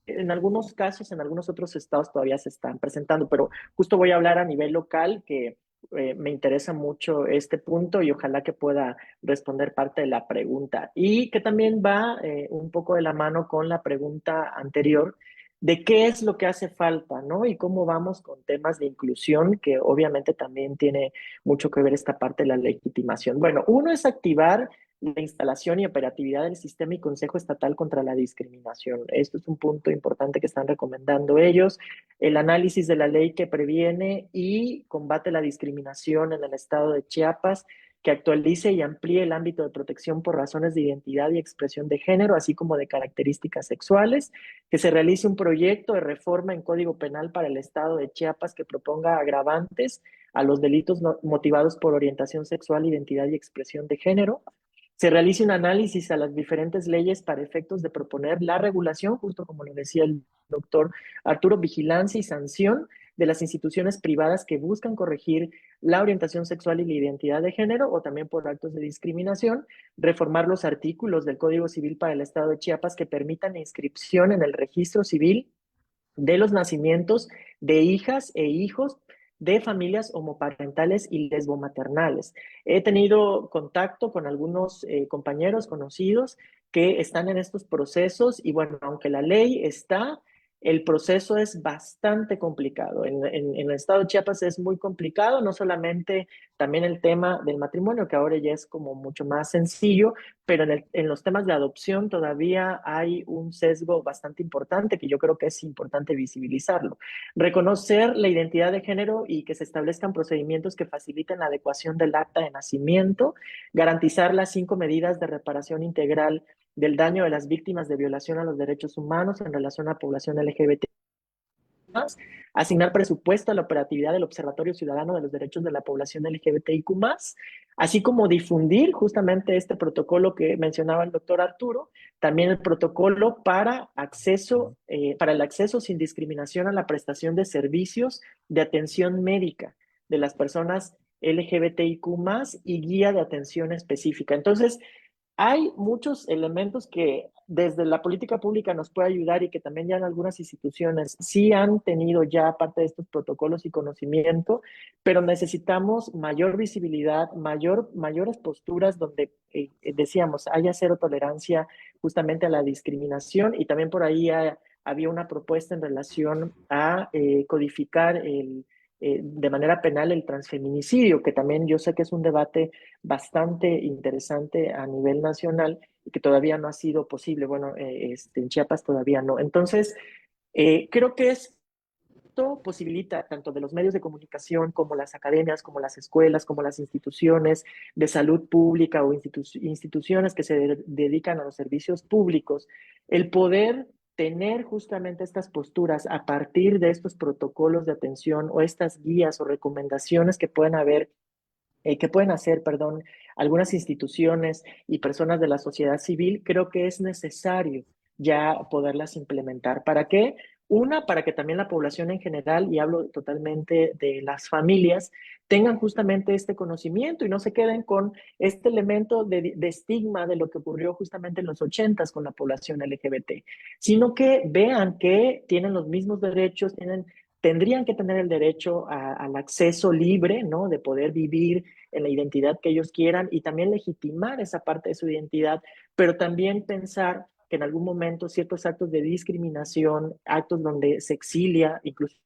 en algunos casos, en algunos otros estados todavía se están presentando, pero justo voy a hablar a nivel local que me interesa mucho este punto y ojalá que pueda responder parte de la pregunta y que también va un poco de la mano con la pregunta anterior de qué es lo que hace falta, ¿no? Y cómo vamos con temas de inclusión, que obviamente también tiene mucho que ver esta parte de la legitimación. Bueno, uno es activar la instalación y operatividad del sistema y Consejo Estatal contra la Discriminación. Esto es un punto importante que están recomendando ellos. El análisis de la ley que previene y combate la discriminación en el estado de Chiapas, que actualice y amplíe el ámbito de protección por razones de identidad y expresión de género, así como de características sexuales, que se realice un proyecto de reforma en Código Penal para el estado de Chiapas que proponga agravantes a los delitos motivados por orientación sexual, identidad y expresión de género. Se realice un análisis a las diferentes leyes para efectos de proponer la regulación, justo como lo decía el doctor Arturo, vigilancia y sanción de las instituciones privadas que buscan corregir la orientación sexual y la identidad de género o también por actos de discriminación, reformar los artículos del Código Civil para el Estado de Chiapas que permitan la inscripción en el registro civil de los nacimientos de hijas e hijos de familias homoparentales y lesbomaternales. He tenido contacto con algunos compañeros conocidos que están en estos procesos y bueno, aunque la ley está, el proceso es bastante complicado. En el estado de Chiapas es muy complicado, no solamente también el tema del matrimonio, que ahora ya es como mucho más sencillo, pero en los temas de adopción todavía hay un sesgo bastante importante que yo creo que es importante visibilizarlo. Reconocer la identidad de género y que se establezcan procedimientos que faciliten la adecuación del acta de nacimiento, garantizar las 5 medidas de reparación integral del daño de las víctimas de violación a los derechos humanos en relación a la población LGBT, asignar presupuesto a la operatividad del Observatorio Ciudadano de los Derechos de la Población LGBTIQ+, así como difundir justamente este protocolo que mencionaba el doctor Arturo, también el protocolo para el acceso sin discriminación a la prestación de servicios de atención médica de las personas LGBTIQ+, y guía de atención específica. Entonces, hay muchos elementos que desde la política pública nos puede ayudar y que también ya en algunas instituciones sí han tenido ya parte de estos protocolos y conocimiento, pero necesitamos mayor visibilidad, mayores posturas donde, decíamos, haya cero tolerancia justamente a la discriminación y también por ahí había una propuesta en relación a codificar de manera penal el transfeminicidio, que también yo sé que es un debate bastante interesante a nivel nacional y que todavía no ha sido posible. Bueno, en Chiapas todavía no. Entonces, creo que esto posibilita tanto de los medios de comunicación como las academias, como las escuelas, como las instituciones de salud pública o instituciones que se dedican a los servicios públicos, el poder tener justamente estas posturas a partir de estos protocolos de atención o estas guías o recomendaciones que pueden haber, que pueden hacer, perdón, algunas instituciones y personas de la sociedad civil, creo que es necesario ya poderlas implementar. ¿Para qué? Una, para que también la población en general, y hablo totalmente de las familias, tengan justamente este conocimiento y no se queden con este elemento de estigma de lo que ocurrió justamente en los 80s con la población LGBT, sino que vean que tienen los mismos derechos, tendrían que tener el derecho al acceso libre, ¿no? De poder vivir en la identidad que ellos quieran y también legitimar esa parte de su identidad, pero también pensar que en algún momento ciertos actos de discriminación, actos donde se exilia, incluso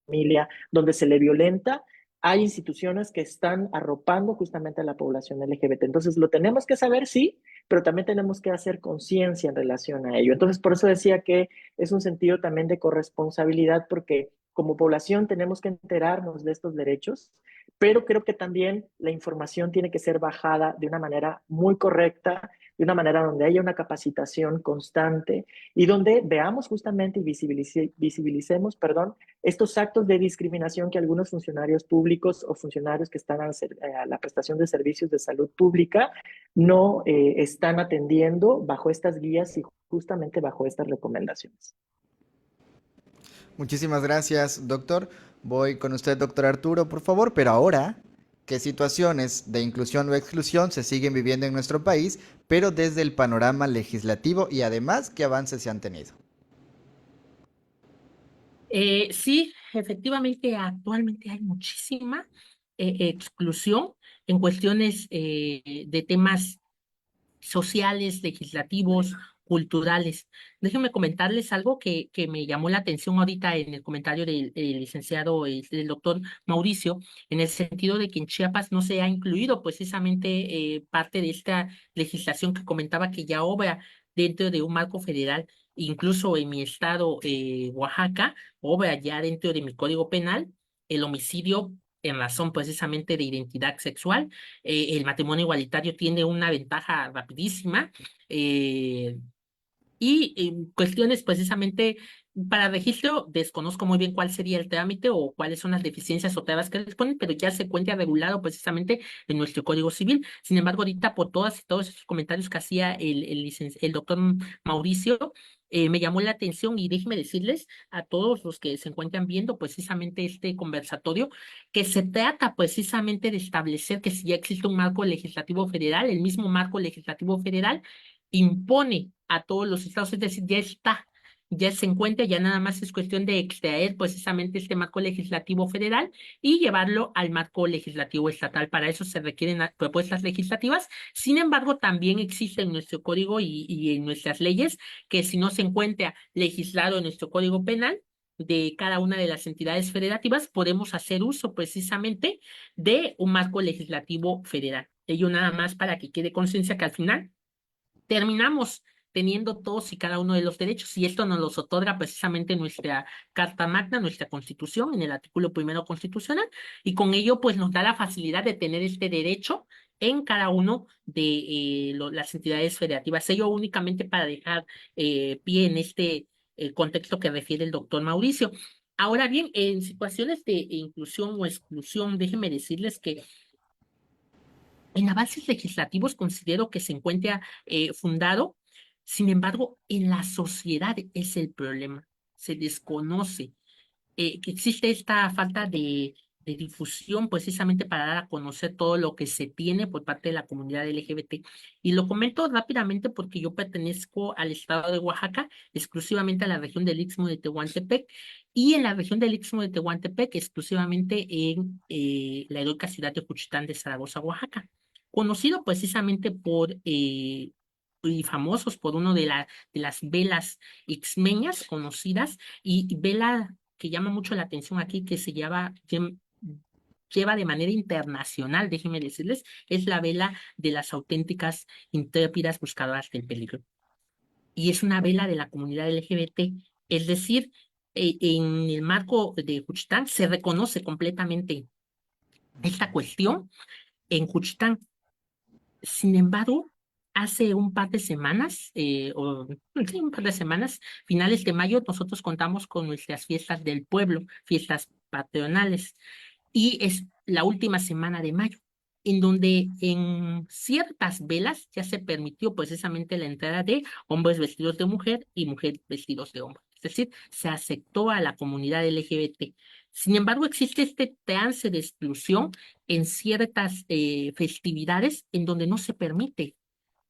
familia, donde se le violenta, hay instituciones que están arropando justamente a la población LGBT. Entonces, lo tenemos que saber, sí, pero también tenemos que hacer conciencia en relación a ello. Entonces, por eso decía que es un sentido también de corresponsabilidad, porque como población tenemos que enterarnos de estos derechos, pero creo que también la información tiene que ser bajada de una manera muy correcta, de una manera donde haya una capacitación constante y donde veamos justamente y visibilicemos, perdón, estos actos de discriminación que algunos funcionarios públicos o funcionarios que están a la prestación de servicios de salud pública no están atendiendo bajo estas guías y justamente bajo estas recomendaciones. Muchísimas gracias, doctor. Voy con usted, doctor Arturo, por favor, pero ahora, ¿qué situaciones de inclusión o exclusión se siguen viviendo en nuestro país, pero desde el panorama legislativo y además qué avances se han tenido? Sí, efectivamente, actualmente hay muchísima exclusión en cuestiones de temas sociales, legislativos, culturales. Déjenme comentarles algo que me llamó la atención ahorita en el comentario del licenciado, del doctor Mauricio, en el sentido de que en Chiapas no se ha incluido precisamente parte de esta legislación que comentaba que ya obra dentro de un marco federal. Incluso en mi estado, Oaxaca, obra ya dentro de mi código penal el homicidio en razón precisamente de identidad sexual. El matrimonio igualitario tiene una ventaja rapidísima. eh, y en cuestiones precisamente para registro, desconozco muy bien cuál sería el trámite o cuáles son las deficiencias o trabas que les ponen, pero ya se encuentra regulado precisamente en nuestro Código Civil. Sin embargo, ahorita por todas y todos esos comentarios que hacía el doctor Mauricio, me llamó la atención y déjenme decirles a todos los que se encuentran viendo precisamente este conversatorio que se trata precisamente de establecer que si ya existe un marco legislativo federal, el mismo marco legislativo federal impone a todos los estados, es decir, ya está, ya se encuentra, ya nada más es cuestión de extraer precisamente este marco legislativo federal y llevarlo al marco legislativo estatal. Para eso se requieren propuestas legislativas. Sin embargo, también existe en nuestro código y en nuestras leyes que si no se encuentra legislado en nuestro código penal, de cada una de las entidades federativas, podemos hacer uso precisamente de un marco legislativo federal. Ello nada más para que quede conciencia que al final terminamos teniendo todos y cada uno de los derechos, y esto nos los otorga precisamente nuestra Carta Magna, nuestra Constitución, en el artículo primero constitucional, y con ello pues nos da la facilidad de tener este derecho en cada uno de las entidades federativas. Ello únicamente para dejar pie en este contexto que refiere el doctor Mauricio. Ahora bien, en situaciones de inclusión o exclusión, déjenme decirles que en avances legislativos considero que se encuentra fundado. Sin embargo, en la sociedad es el problema. Se desconoce que existe esta falta de difusión precisamente para dar a conocer todo lo que se tiene por parte de la comunidad LGBT. Y lo comento rápidamente porque yo pertenezco al estado de Oaxaca, exclusivamente a la región del Istmo de Tehuantepec, y en la región del Istmo de Tehuantepec, exclusivamente en la heroica ciudad de Juchitán de Zaragoza, Oaxaca, conocido precisamente por y famosos por uno de las velas ixmeñas conocidas y vela que llama mucho la atención aquí, que lleva de manera internacional, déjenme decirles, es la vela de las auténticas intrépidas buscadoras del peligro. Y es una vela de la comunidad LGBT, es decir, en el marco de Juchitán se reconoce completamente esta cuestión en Juchitán. Sin embargo, hace un par de semanas, sí, un par de semanas, finales de mayo, nosotros contamos con nuestras fiestas del pueblo, fiestas patronales, y es la última semana de mayo, en donde en ciertas velas ya se permitió precisamente la entrada de hombres vestidos de mujer y mujeres vestidos de hombre. Es decir, se aceptó a la comunidad LGBT. Sin embargo, existe este trance de exclusión en ciertas festividades en donde no se permite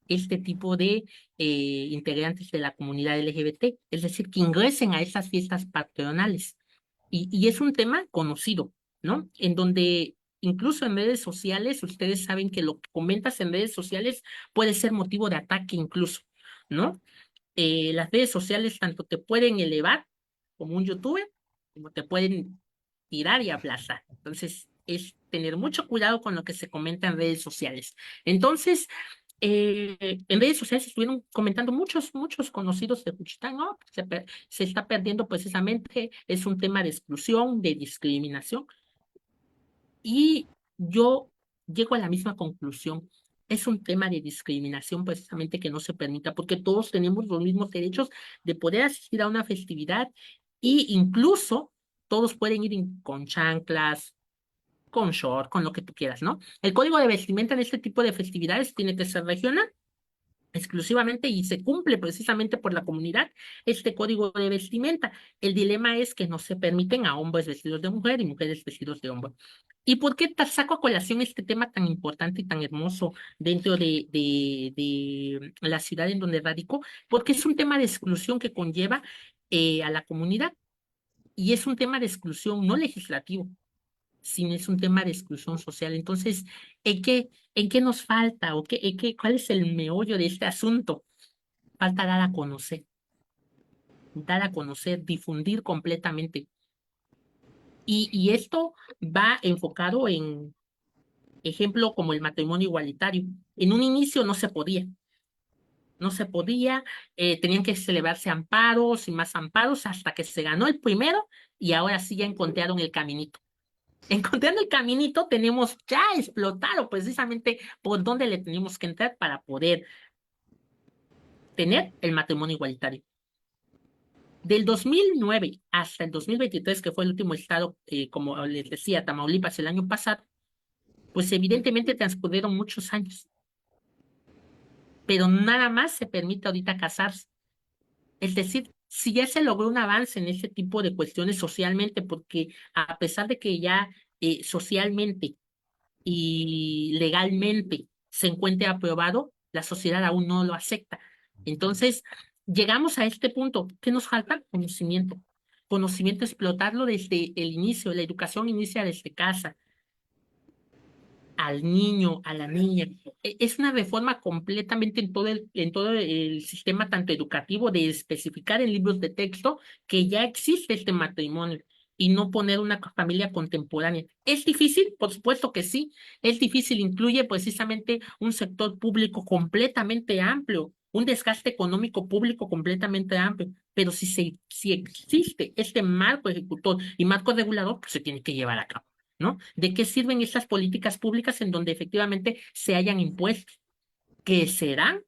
este tipo de integrantes de la comunidad LGBT, es decir, que ingresen a esas fiestas patronales. Y es un tema conocido, ¿no? En donde incluso en redes sociales, ustedes saben que lo que comentas en redes sociales puede ser motivo de ataque incluso, ¿no? Las redes sociales tanto te pueden elevar como un youtuber, como te pueden tirar y aplastar. Entonces, es tener mucho cuidado con lo que se comenta en redes sociales. Entonces, en redes sociales estuvieron comentando muchos conocidos de Juchitán, ¿no? Se está perdiendo precisamente, es un tema de exclusión, de discriminación, y yo llego a la misma conclusión. Es un tema de discriminación precisamente que no se permita, porque todos tenemos los mismos derechos de poder asistir a una festividad y incluso todos pueden ir con chanclas, con short, con lo que tú quieras, ¿no? El código de vestimenta en este tipo de festividades tiene que ser regional exclusivamente y se cumple precisamente por la comunidad este código de vestimenta. El dilema es que no se permiten a hombres vestidos de mujer y mujeres vestidos de hombre. ¿Y por qué saco a colación este tema tan importante y tan hermoso dentro de la ciudad en donde radico? Porque es un tema de exclusión que conlleva a la comunidad y es un tema de exclusión no legislativo, sino es un tema de exclusión social. Entonces, ¿en qué nos falta o cuál es el meollo de este asunto? Falta dar a conocer, difundir completamente. Y esto va enfocado en ejemplo como el matrimonio igualitario. En un inicio no se podía, tenían que celebrarse amparos y más amparos hasta que se ganó el primero y ahora sí ya encontraron el caminito. Encontrando el caminito, tenemos ya explotado precisamente por dónde le tenemos que entrar para poder tener el matrimonio igualitario. Del 2009 hasta el 2023, que fue el último estado, como les decía, Tamaulipas el año pasado, pues evidentemente transcurrieron muchos años, pero nada más se permite ahorita casarse. Es decir, si ya se logró un avance en ese tipo de cuestiones socialmente, porque a pesar de que ya socialmente y legalmente se encuentre aprobado, la sociedad aún no lo acepta. Entonces, llegamos a este punto. ¿Qué nos falta? Conocimiento. Conocimiento, explotarlo desde el inicio. La educación inicia desde casa, al niño, a la niña. Es una reforma completamente en todo el sistema, tanto educativo, de especificar en libros de texto que ya existe este matrimonio y no poner una familia contemporánea. ¿Es difícil? Por supuesto que sí. Es difícil, incluye precisamente un sector público completamente amplio, un desgaste económico público completamente amplio, pero si existe este marco ejecutor y marco regulador, pues se tiene que llevar a cabo, ¿no? ¿De qué sirven estas políticas públicas en donde efectivamente se hayan impuestos? ¿Que serán?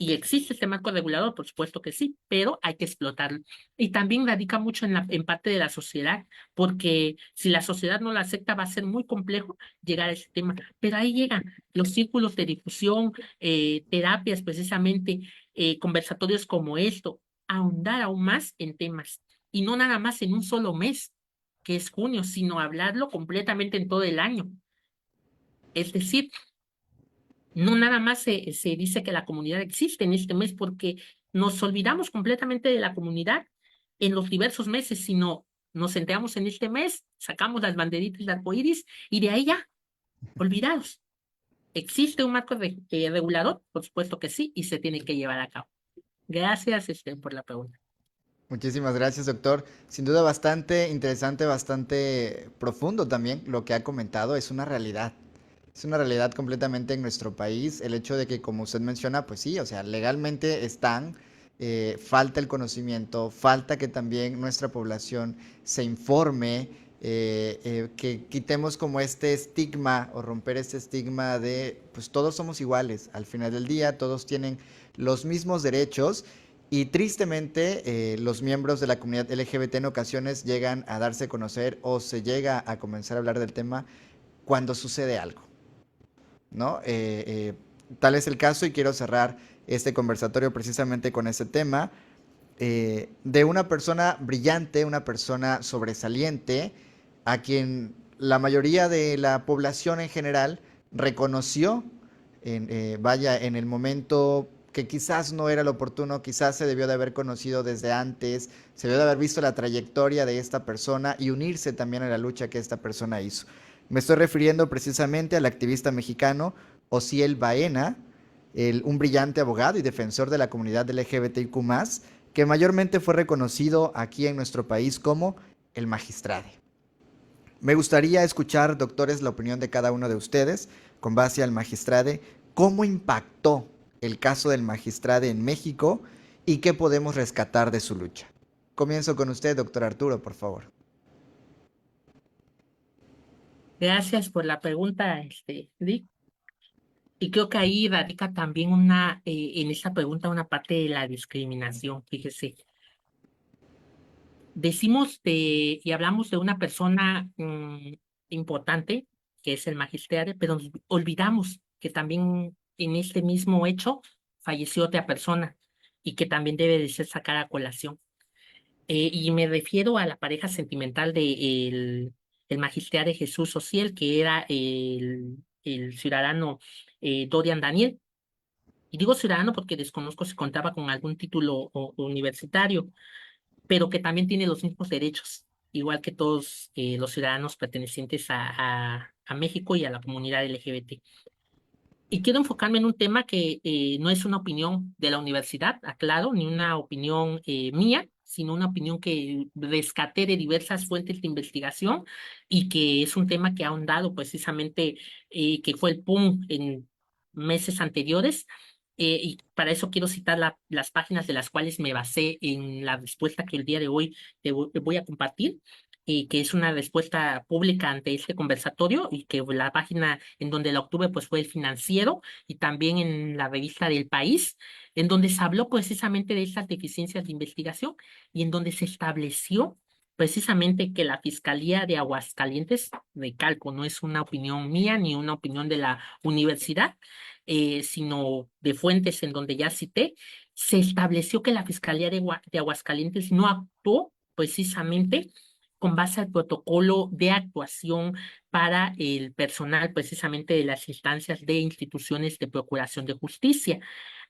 Y existe este marco regulador, por supuesto que sí, pero hay que explotarlo. Y también radica mucho en parte de la sociedad, porque si la sociedad no lo acepta, va a ser muy complejo llegar a ese tema. Pero ahí llegan los círculos de difusión, terapias precisamente, conversatorios como esto, ahondar aún más en temas. Y no nada más en un solo mes, que es junio, sino hablarlo completamente en todo el año. Es decir, no nada más se dice que la comunidad existe en este mes porque nos olvidamos completamente de la comunidad en los diversos meses, sino nos centramos en este mes, sacamos las banderitas de arcoíris y de ahí ya, olvidados. ¿Existe un marco regulador? Por supuesto que sí, y se tiene que llevar a cabo. Gracias, por la pregunta. Muchísimas gracias, doctor. Sin duda bastante interesante, bastante profundo también lo que ha comentado. Es una realidad. Es una realidad completamente en nuestro país. El hecho de que, como usted menciona, pues sí, o sea, legalmente están, falta el conocimiento, falta que también nuestra población se informe que quitemos como este estigma o romper este estigma de, pues todos somos iguales, al final del día todos tienen los mismos derechos y tristemente los miembros de la comunidad LGBT en ocasiones llegan a darse a conocer o se llega a comenzar a hablar del tema cuando sucede algo, ¿no? Tal es el caso y quiero cerrar este conversatorio precisamente con ese tema de una persona brillante, una persona sobresaliente, a quien la mayoría de la población en general reconoció, vaya, en el momento que quizás no era lo oportuno, quizás se debió de haber conocido desde antes, se debió de haber visto la trayectoria de esta persona y unirse también a la lucha que esta persona hizo. Me estoy refiriendo precisamente al activista mexicano Osiel Baena, un brillante abogado y defensor de la comunidad LGBTIQ+, que mayormente fue reconocido aquí en nuestro país como el Magistrade. Me gustaría escuchar, doctores, la opinión de cada uno de ustedes con base al Magistrade, cómo impactó el caso del Magistrade en México y qué podemos rescatar de su lucha. Comienzo con usted, doctor Arturo, por favor. Gracias por la pregunta, Rick. Y creo que ahí radica también en esta pregunta una parte de la discriminación. Fíjese, y hablamos de una persona importante, que es el magistrado, pero nos olvidamos que también en este mismo hecho falleció otra persona y que también debe de ser sacada a colación. Y me refiero a la pareja sentimental de el magistrado Jesús Ociel, que era el ciudadano Dorian Daniel. Y digo ciudadano porque desconozco si contaba con algún título universitario, pero que también tiene los mismos derechos, igual que todos los ciudadanos pertenecientes a México y a la comunidad LGBT. Y quiero enfocarme en un tema que no es una opinión de la universidad, aclaro, ni una opinión mía, sino una opinión que rescaté de diversas fuentes de investigación y que es un tema que ha ahondado precisamente, que fue el PUM en meses anteriores. Y para eso quiero citar las páginas de las cuales me basé en la respuesta que el día de hoy te voy a compartir, que es una respuesta pública ante este conversatorio y que la página en donde la obtuve pues fue El Financiero y también en la revista del País, en donde se habló precisamente de estas deficiencias de investigación y en donde se estableció precisamente que la Fiscalía de Aguascalientes, recalco, no es una opinión mía ni una opinión de la universidad, sino de fuentes en donde ya cité, se estableció que la Fiscalía de Aguascalientes no actuó precisamente con base al protocolo de actuación para el personal precisamente de las instancias de instituciones de procuración de justicia,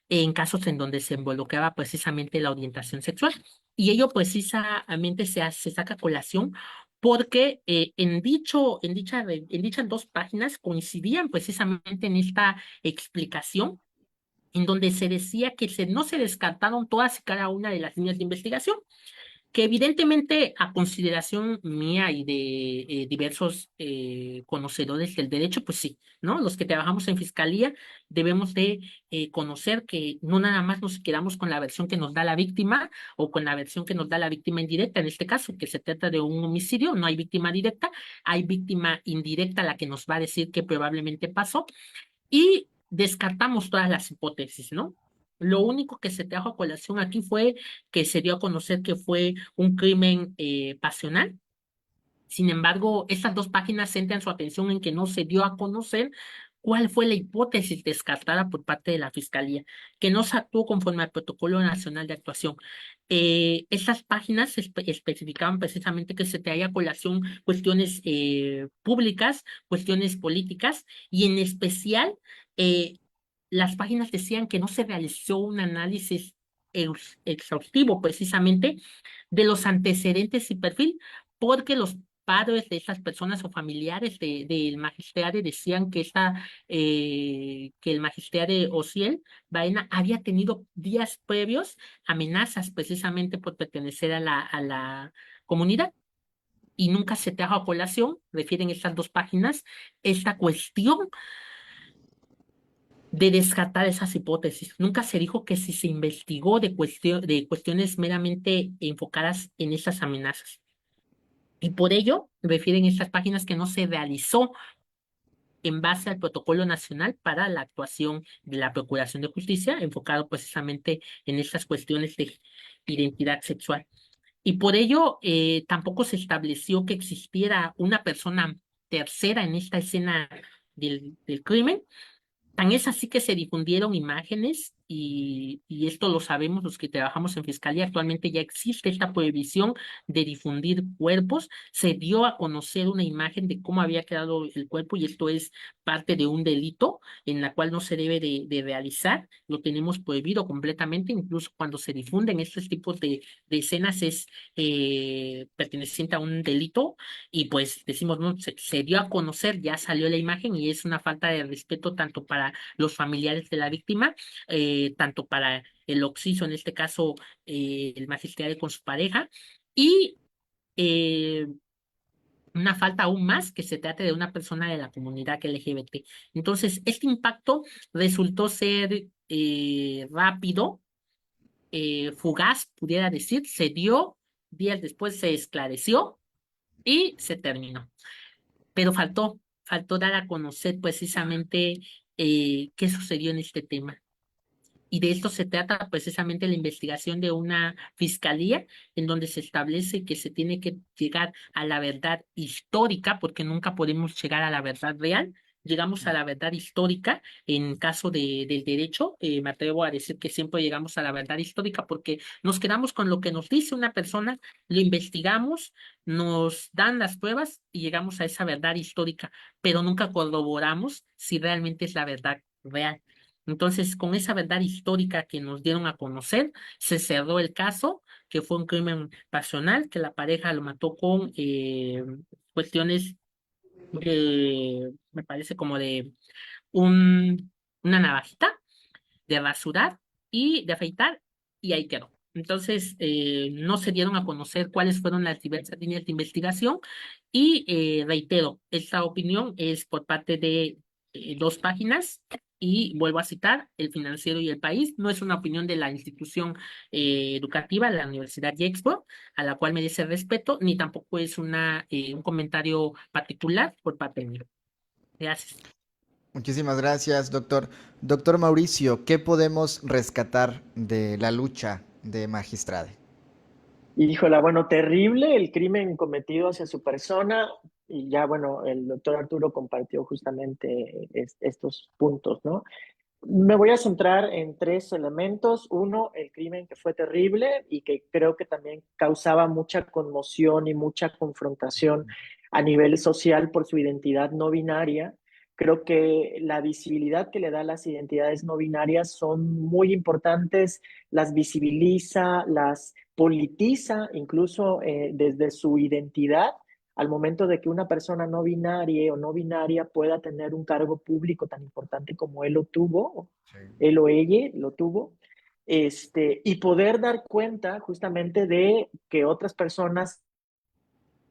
en casos en donde se involucraba precisamente la orientación sexual. Y ello precisamente se saca a colación porque en dichas dos páginas coincidían precisamente en esta explicación en donde se decía que no se descartaron todas y cada una de las líneas de investigación, que evidentemente a consideración mía y de diversos conocedores del derecho, pues sí, ¿no? Los que trabajamos en fiscalía debemos de conocer que no nada más nos quedamos con la versión que nos da la víctima o con la versión que nos da la víctima indirecta, en este caso, que se trata de un homicidio, no hay víctima directa, hay víctima indirecta la que nos va a decir que probablemente pasó y descartamos todas las hipótesis, ¿no? Lo único que se trajo a colación aquí fue que se dio a conocer que fue un crimen pasional. Sin embargo, estas dos páginas centran su atención en que no se dio a conocer cuál fue la hipótesis descartada por parte de la Fiscalía, que no se actuó conforme al Protocolo Nacional de Actuación. Estas páginas especificaban precisamente que se traía a colación cuestiones públicas, cuestiones políticas, y en especial eh, las páginas decían que no se realizó un análisis exhaustivo precisamente de los antecedentes y perfil, porque los padres de esas personas o familiares del magistrado decían que el magistrado Ociel Baena había tenido días previos amenazas precisamente por pertenecer a la comunidad. Y nunca se trajo a colación, refieren estas dos páginas, esta cuestión de descartar esas hipótesis. Nunca se dijo que si se investigó de cuestiones meramente enfocadas en esas amenazas. Y por ello, refieren estas páginas que no se realizó en base al protocolo nacional para la actuación de la Procuración de Justicia, enfocado precisamente en estas cuestiones de identidad sexual. Y por ello, tampoco se estableció que existiera una persona tercera en esta escena del crimen. Tan es así que se difundieron imágenes y esto lo sabemos los que trabajamos en fiscalía. Actualmente ya existe esta prohibición de difundir cuerpos. Se dio a conocer una imagen de cómo había quedado el cuerpo y esto es parte de un delito en la cual no se debe de realizar. Lo tenemos prohibido completamente. Incluso cuando se difunden estos tipos de escenas es perteneciente a un delito y pues decimos, no, se dio a conocer, ya salió la imagen y es una falta de respeto tanto para los familiares de la víctima, tanto para el occiso, en este caso el magistrado con su pareja, y eh, una falta aún más que se trate de una persona de la comunidad LGBT. Entonces, este impacto resultó ser rápido, fugaz, pudiera decir, se dio, días después se esclareció y se terminó. Pero faltó dar a conocer precisamente qué sucedió en este tema. Y de esto se trata precisamente la investigación de una fiscalía en donde se establece que se tiene que llegar a la verdad histórica, porque nunca podemos llegar a la verdad real. Llegamos a la verdad histórica en caso del derecho. Me atrevo a decir que siempre llegamos a la verdad histórica porque nos quedamos con lo que nos dice una persona, lo investigamos, nos dan las pruebas y llegamos a esa verdad histórica, pero nunca corroboramos si realmente es la verdad real. Entonces, con esa verdad histórica que nos dieron a conocer, se cerró el caso, que fue un crimen pasional, que la pareja lo mató con cuestiones me parece como de una navajita, de rasurar y de afeitar, y ahí quedó. Entonces, no se dieron a conocer cuáles fueron las diversas líneas de investigación y reitero, esta opinión es por parte de dos páginas y vuelvo a citar El Financiero y El País. No es una opinión de la institución educativa, la Universidad Yexpo, a la cual merece respeto, ni tampoco es un comentario particular por parte mío. Gracias. Muchísimas gracias, doctor. Doctor Mauricio, ¿qué podemos rescatar de la lucha de Magistrade? Híjola, bueno, terrible el crimen cometido hacia su persona y ya, bueno, el doctor Arturo compartió justamente estos puntos, ¿no? Me voy a centrar en tres elementos. Uno, el crimen que fue terrible y que creo que también causaba mucha conmoción y mucha confrontación a nivel social por su identidad no binaria. Creo que la visibilidad que le da a las identidades no binarias son muy importantes, las visibiliza, las politiza, incluso desde su identidad al momento de que una persona no binaria o no binaria pueda tener un cargo público tan importante como él lo tuvo, Sí. él o ella lo tuvo, y poder dar cuenta justamente de que otras personas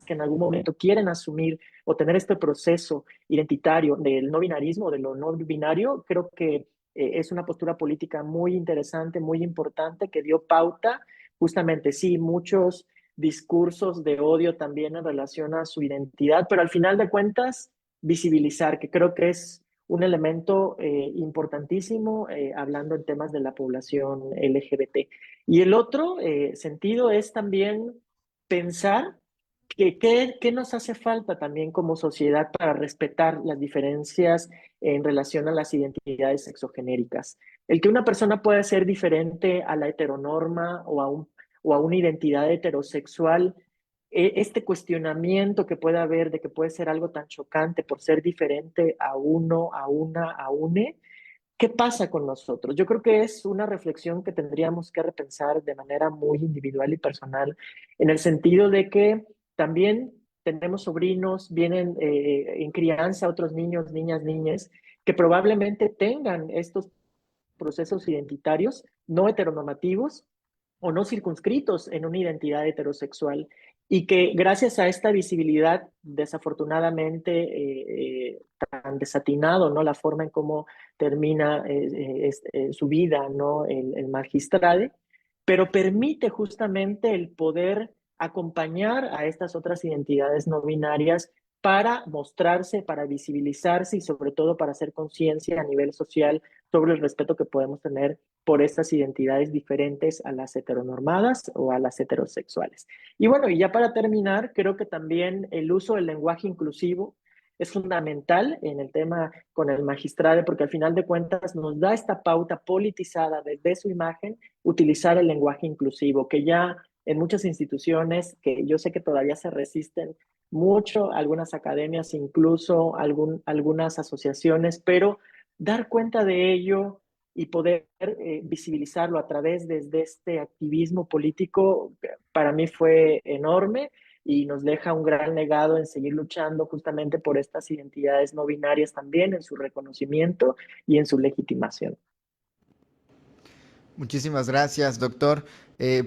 que en algún momento quieren asumir o tener este proceso identitario del no binarismo, de lo no binario, creo que es una postura política muy interesante, muy importante, que dio pauta justamente, sí, muchos discursos de odio también en relación a su identidad, pero al final de cuentas, visibilizar, que creo que es un elemento importantísimo hablando en temas de la población LGBT. Y el otro sentido es también pensar ¿qué nos hace falta también como sociedad para respetar las diferencias en relación a las identidades sexogenéricas? El que una persona pueda ser diferente a la heteronorma o a una identidad heterosexual, este cuestionamiento que puede haber de que puede ser algo tan chocante por ser diferente a uno, a una, a une, ¿qué pasa con nosotros? Yo creo que es una reflexión que tendríamos que repensar de manera muy individual y personal, en el sentido de que también tenemos sobrinos, vienen en crianza otros niños, niñas, niñas, que probablemente tengan estos procesos identitarios no heteronormativos o no circunscritos en una identidad heterosexual y que gracias a esta visibilidad, desafortunadamente, tan desatinado, ¿no? La forma en cómo termina su vida, ¿no? El magistrado, pero permite justamente el poder acompañar a estas otras identidades no binarias para mostrarse, para visibilizarse y sobre todo para hacer conciencia a nivel social sobre el respeto que podemos tener por estas identidades diferentes a las heteronormadas o a las heterosexuales. Y bueno, y ya para terminar, creo que también el uso del lenguaje inclusivo es fundamental en el tema con el magistrado, porque al final de cuentas nos da esta pauta politizada desde su imagen, utilizar el lenguaje inclusivo, que ya en muchas instituciones, que yo sé que todavía se resisten mucho, algunas academias, incluso algunas asociaciones, pero dar cuenta de ello y poder visibilizarlo a través de este activismo político, para mí fue enorme y nos deja un gran legado en seguir luchando justamente por estas identidades no binarias también, en su reconocimiento y en su legitimación. Muchísimas gracias, doctor.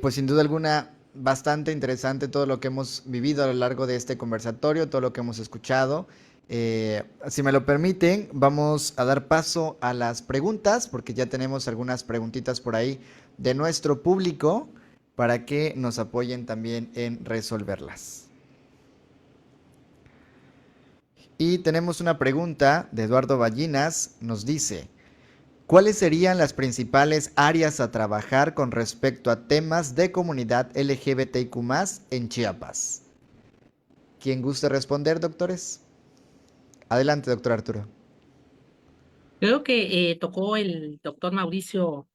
Pues sin duda alguna, bastante interesante todo lo que hemos vivido a lo largo de este conversatorio, todo lo que hemos escuchado. Si me lo permiten, vamos a dar paso a las preguntas, porque ya tenemos algunas preguntitas por ahí de nuestro público para que nos apoyen también en resolverlas. Y tenemos una pregunta de Eduardo Ballinas, nos dice: ¿cuáles serían las principales áreas a trabajar con respecto a temas de comunidad LGBTIQ+ en Chiapas? ¿Quién gusta responder, doctores? Adelante, doctor Arturo. Creo que tocó el doctor Mauricio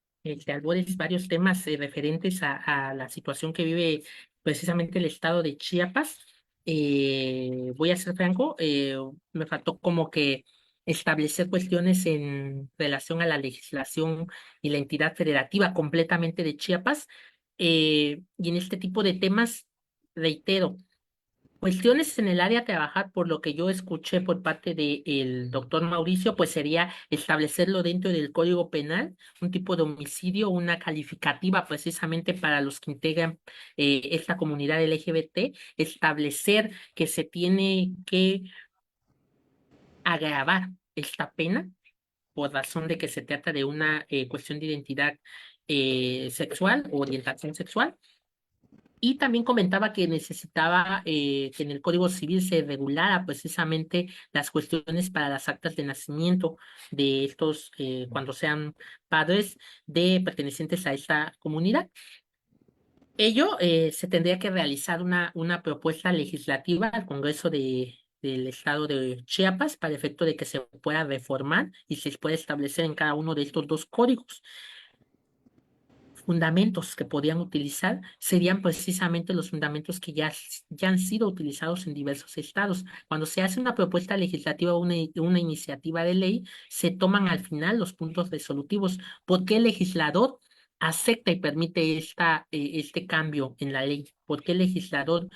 Albores varios temas referentes a la situación que vive precisamente el estado de Chiapas. Voy a ser franco, me faltó como que establecer cuestiones en relación a la legislación y la entidad federativa completamente de Chiapas. Y en este tipo de temas, reitero, cuestiones en el área a trabajar, por lo que yo escuché por parte del doctor Mauricio, pues sería establecerlo dentro del Código Penal, un tipo de homicidio, una calificativa precisamente para los que integran esta comunidad LGBT, establecer que se tiene que agravar esta pena por razón de que se trata de una cuestión de identidad sexual o orientación sexual. Y también comentaba que necesitaba que en el Código Civil se regulara precisamente las cuestiones para las actas de nacimiento de estos, cuando sean padres de pertenecientes a esta comunidad. Ello se tendría que realizar una propuesta legislativa al Congreso del Estado de Chiapas para efecto de que se pueda reformar y se pueda establecer en cada uno de estos dos códigos. Fundamentos que podían utilizar serían precisamente los fundamentos que ya han sido utilizados en diversos estados. Cuando se hace una propuesta legislativa o una iniciativa de ley, se toman al final los puntos resolutivos. ¿Por qué el legislador acepta y permite este cambio en la ley? ¿Por qué el legislador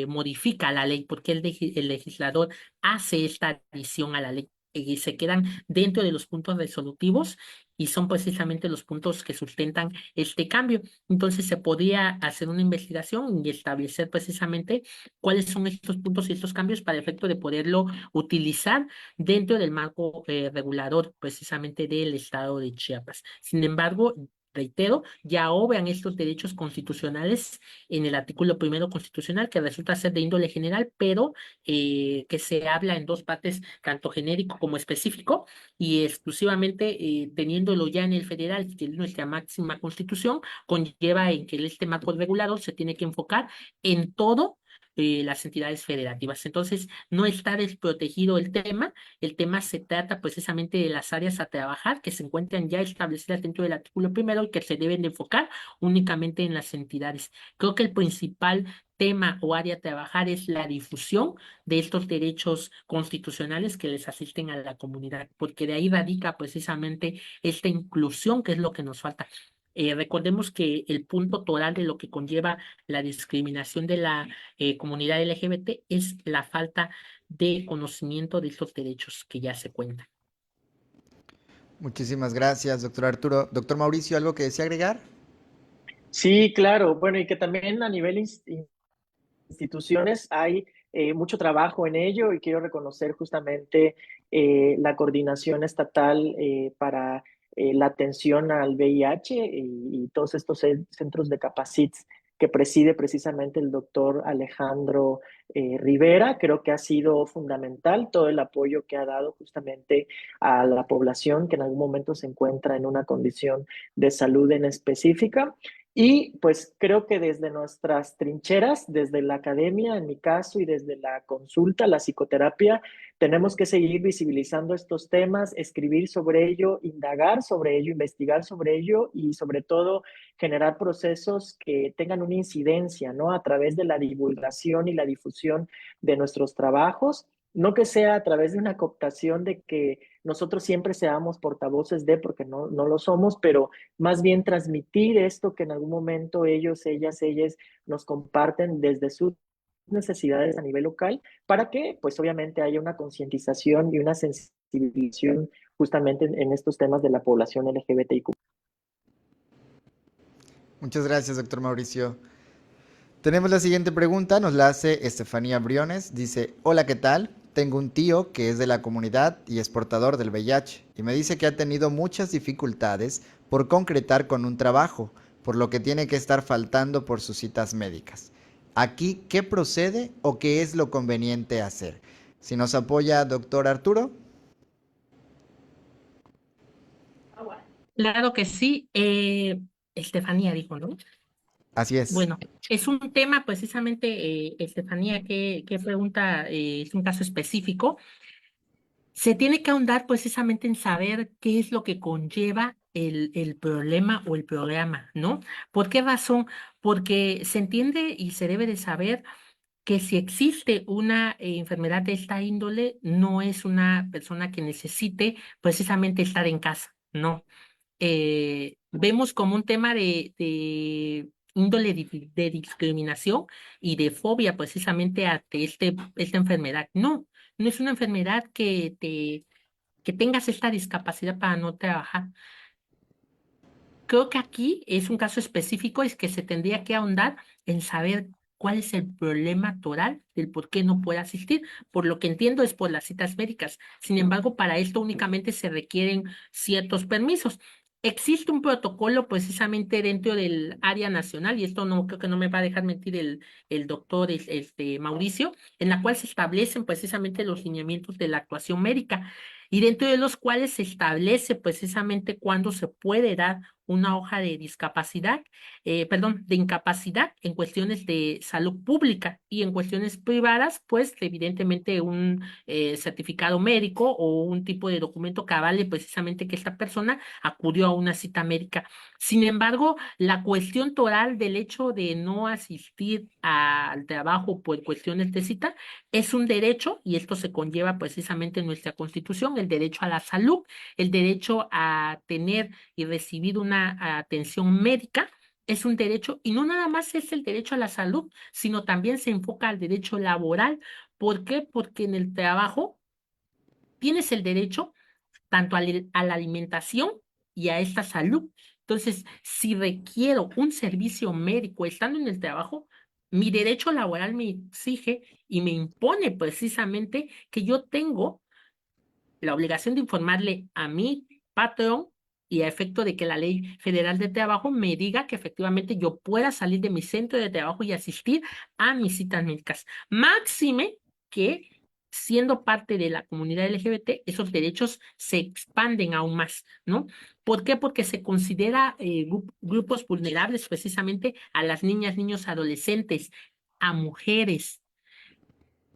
modifica la ley? ¿Por qué el legislador hace esta adición a la ley? Y se quedan dentro de los puntos resolutivos y son precisamente los puntos que sustentan este cambio. Entonces se podría hacer una investigación y establecer precisamente cuáles son estos puntos y estos cambios para efecto de poderlo utilizar dentro del marco regulador precisamente del estado de Chiapas. Sin embargo, reitero, ya obran estos derechos constitucionales en el artículo primero constitucional, que resulta ser de índole general, pero que se habla en dos partes, tanto genérico como específico, y exclusivamente teniéndolo ya en el federal, que es nuestra máxima constitución, conlleva en que este marco regulador se tiene que enfocar en todo las entidades federativas. Entonces, no está desprotegido el tema se trata precisamente de las áreas a trabajar que se encuentran ya establecidas dentro del artículo primero y que se deben de enfocar únicamente en las entidades. Creo que el principal tema o área a trabajar es la difusión de estos derechos constitucionales que les asisten a la comunidad, porque de ahí radica precisamente esta inclusión que es lo que nos falta. Recordemos que el punto toral de lo que conlleva la discriminación de la comunidad LGBT es la falta de conocimiento de estos derechos que ya se cuentan. Muchísimas gracias, doctor Arturo. Doctor Mauricio, ¿algo que desea agregar? Sí, claro. Bueno, y que también a nivel instituciones hay mucho trabajo en ello y quiero reconocer justamente la coordinación estatal para la atención al VIH y todos estos centros de Capacits que preside precisamente el doctor Alejandro Rivera. Creo que ha sido fundamental todo el apoyo que ha dado justamente a la población que en algún momento se encuentra en una condición de salud en específica. Y pues creo que desde nuestras trincheras, desde la academia, en mi caso, y desde la consulta, la psicoterapia, tenemos que seguir visibilizando estos temas, escribir sobre ello, indagar sobre ello, investigar sobre ello y sobre todo generar procesos que tengan una incidencia, ¿no? A través de la divulgación y la difusión de nuestros trabajos, no que sea a través de una cooptación de que nosotros siempre seamos portavoces de, porque no lo somos, pero más bien transmitir esto que en algún momento ellos, ellas nos comparten desde sus necesidades a nivel local, para que pues obviamente haya una concientización y una sensibilización justamente en estos temas de la población LGBTIQ. Muchas gracias, doctor Mauricio. Tenemos la siguiente pregunta, nos la hace Estefanía Briones. Dice, hola, ¿qué tal? Tengo un tío que es de la comunidad y es portador del VIH y me dice que ha tenido muchas dificultades por concretar con un trabajo, por lo que tiene que estar faltando por sus citas médicas. Aquí, ¿qué procede o qué es lo conveniente hacer? Si nos apoya, doctor Arturo. Claro que sí. Estefanía dijo, ¿no? Así es. Bueno, es un tema precisamente, Estefanía, qué pregunta, es un caso específico. Se tiene que ahondar precisamente en saber qué es lo que conlleva el problema o el programa, ¿no? ¿Por qué razón? Porque se entiende y se debe de saber que si existe una enfermedad de esta índole, no es una persona que necesite precisamente estar en casa, ¿no? Vemos como un tema de índole de discriminación y de fobia precisamente ante esta enfermedad. No, no es una enfermedad que tengas esta discapacidad para no trabajar. Creo que aquí es un caso específico, es que se tendría que ahondar en saber cuál es el problema toral del por qué no puede asistir. Por lo que entiendo es por las citas médicas. Sin embargo, para esto únicamente se requieren ciertos permisos. Existe un protocolo precisamente dentro del área nacional, y esto no creo que no me va a dejar mentir el doctor Mauricio, en la cual se establecen precisamente los lineamientos de la actuación médica y dentro de los cuales se establece precisamente cuándo se puede dar una hoja de discapacidad, perdón, de incapacidad en cuestiones de salud pública y en cuestiones privadas, pues evidentemente un certificado médico o un tipo de documento que avale precisamente que esta persona acudió a una cita médica. Sin embargo, la cuestión toral del hecho de no asistir al trabajo por cuestiones de cita es un derecho y esto se conlleva precisamente en nuestra Constitución, el derecho a la salud, el derecho a tener y recibir una atención médica. Es un derecho y no nada más es el derecho a la salud, sino también se enfoca al derecho laboral. ¿Por qué? Porque en el trabajo tienes el derecho tanto a la alimentación y a esta salud. Entonces, si requiero un servicio médico estando en el trabajo, mi derecho laboral me exige y me impone precisamente que yo tengo la obligación de informarle a mi patrón y a efecto de que la Ley Federal de Trabajo me diga que efectivamente yo pueda salir de mi centro de trabajo y asistir a mis citas médicas. Máxime que siendo parte de la comunidad LGBT, esos derechos se expanden aún más, ¿no? ¿Por qué? Porque se considera grupos vulnerables precisamente a las niñas, niños, adolescentes, a mujeres,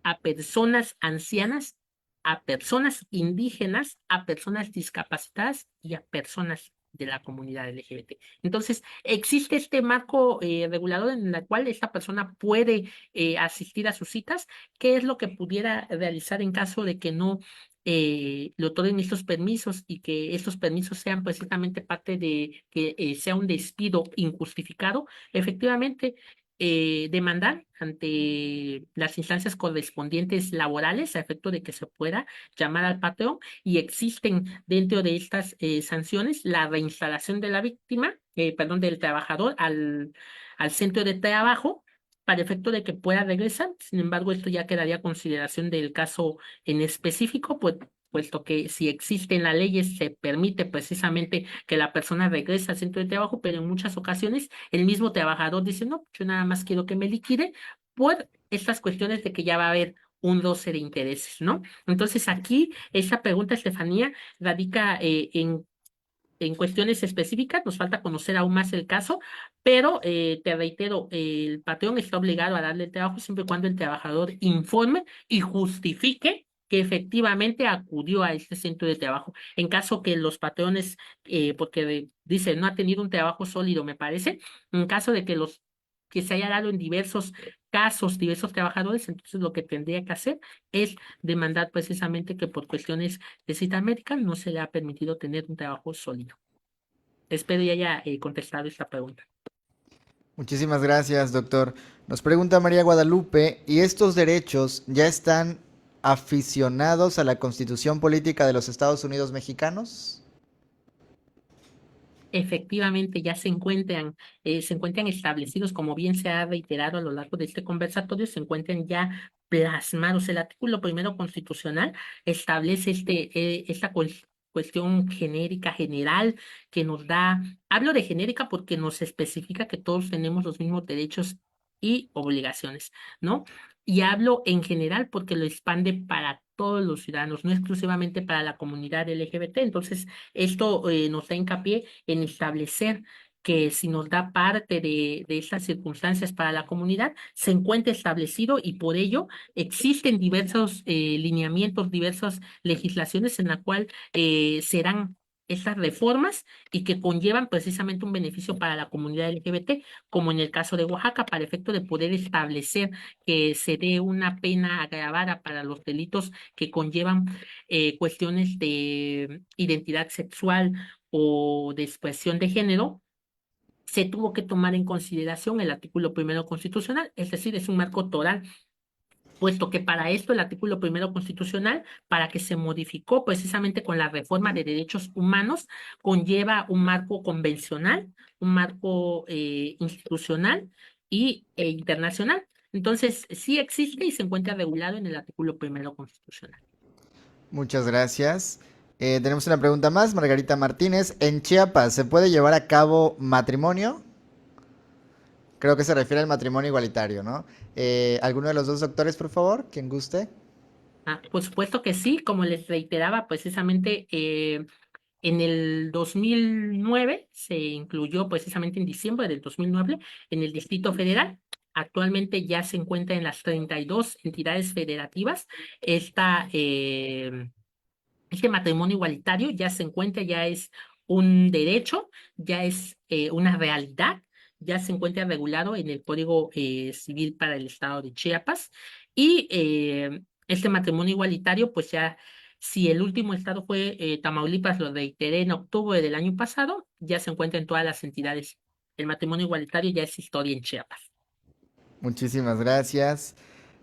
a personas ancianas, a personas indígenas, a personas discapacitadas y a personas de la comunidad LGBT. Entonces, existe este marco regulador en el cual esta persona puede asistir a sus citas. ¿Qué es lo que pudiera realizar en caso de que no le otorguen estos permisos y que estos permisos sean precisamente parte de que sea un despido injustificado? Efectivamente, demandar ante las instancias correspondientes laborales a efecto de que se pueda llamar al patrón y existen dentro de estas sanciones la reinstalación de la víctima, perdón, del trabajador al centro de trabajo para efecto de que pueda regresar. Sin embargo, esto ya quedaría a consideración del caso en específico, pues puesto que si existen las leyes se permite precisamente que la persona regrese al centro de trabajo, pero en muchas ocasiones el mismo trabajador dice, no, yo nada más quiero que me liquide por estas cuestiones de que ya va a haber un roce de intereses, ¿no? Entonces aquí esa pregunta, Estefanía, radica en cuestiones específicas, nos falta conocer aún más el caso, pero te reitero, el patrón está obligado a darle el trabajo siempre y cuando el trabajador informe y justifique que efectivamente acudió a este centro de trabajo. En caso que los patrones, dice, no ha tenido un trabajo sólido, me parece, en caso de que se haya dado en diversos casos, diversos trabajadores, entonces lo que tendría que hacer es demandar precisamente que por cuestiones de cita médica no se le ha permitido tener un trabajo sólido. Espero ya haya contestado esta pregunta. Muchísimas gracias, doctor. Nos pregunta María Guadalupe, ¿y estos derechos ya están aficionados a la Constitución Política de los Estados Unidos Mexicanos? Efectivamente ya se encuentran establecidos, como bien se ha reiterado a lo largo de este conversatorio, se encuentran ya plasmados. El artículo primero constitucional establece esta cuestión genérica, general, que nos da, hablo de genérica porque nos especifica que todos tenemos los mismos derechos y obligaciones, ¿no? Y hablo en general porque lo expande para todos los ciudadanos, no exclusivamente para la comunidad LGBT. Entonces, esto nos da hincapié en establecer que si nos da parte de estas circunstancias para la comunidad, se encuentra establecido y por ello existen diversos lineamientos, diversas legislaciones en la cual serán estas reformas y que conllevan precisamente un beneficio para la comunidad LGBT, como en el caso de Oaxaca, para efecto de poder establecer que se dé una pena agravada para los delitos que conllevan cuestiones de identidad sexual o de expresión de género. Se tuvo que tomar en consideración el artículo primero constitucional, es decir, es un marco toral, puesto que para esto el artículo primero constitucional, para que se modificó precisamente con la reforma de derechos humanos, conlleva un marco convencional, un marco institucional e internacional. Entonces, sí existe y se encuentra regulado en el artículo primero constitucional. Muchas gracias. Tenemos una pregunta más, Margarita Martínez. ¿En Chiapas se puede llevar a cabo matrimonio? Creo que se refiere al matrimonio igualitario, ¿no? ¿Alguno de los dos doctores, por favor? Quien guste. Por supuesto que sí, como les reiteraba, precisamente en el 2009 se incluyó precisamente en diciembre del 2009 en el Distrito Federal. Actualmente ya se encuentra en las 32 entidades federativas. Este matrimonio igualitario ya se encuentra, ya es un derecho, ya es una realidad, ya se encuentra regulado en el Código Civil para el Estado de Chiapas. Y este matrimonio igualitario, pues ya, si el último estado fue Tamaulipas, lo reiteré en octubre del año pasado, ya se encuentra en todas las entidades. El matrimonio igualitario ya es historia en Chiapas. Muchísimas gracias.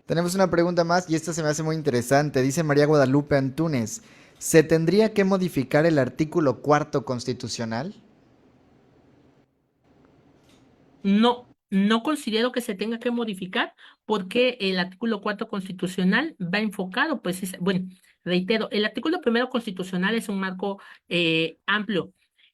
Tenemos una pregunta más y esta se me hace muy interesante. Dice María Guadalupe Antúnez, ¿se tendría que modificar el artículo cuarto constitucional? No considero que se tenga que modificar porque el artículo cuarto constitucional va enfocado, pues, bueno, reitero, el artículo primero constitucional es un marco amplio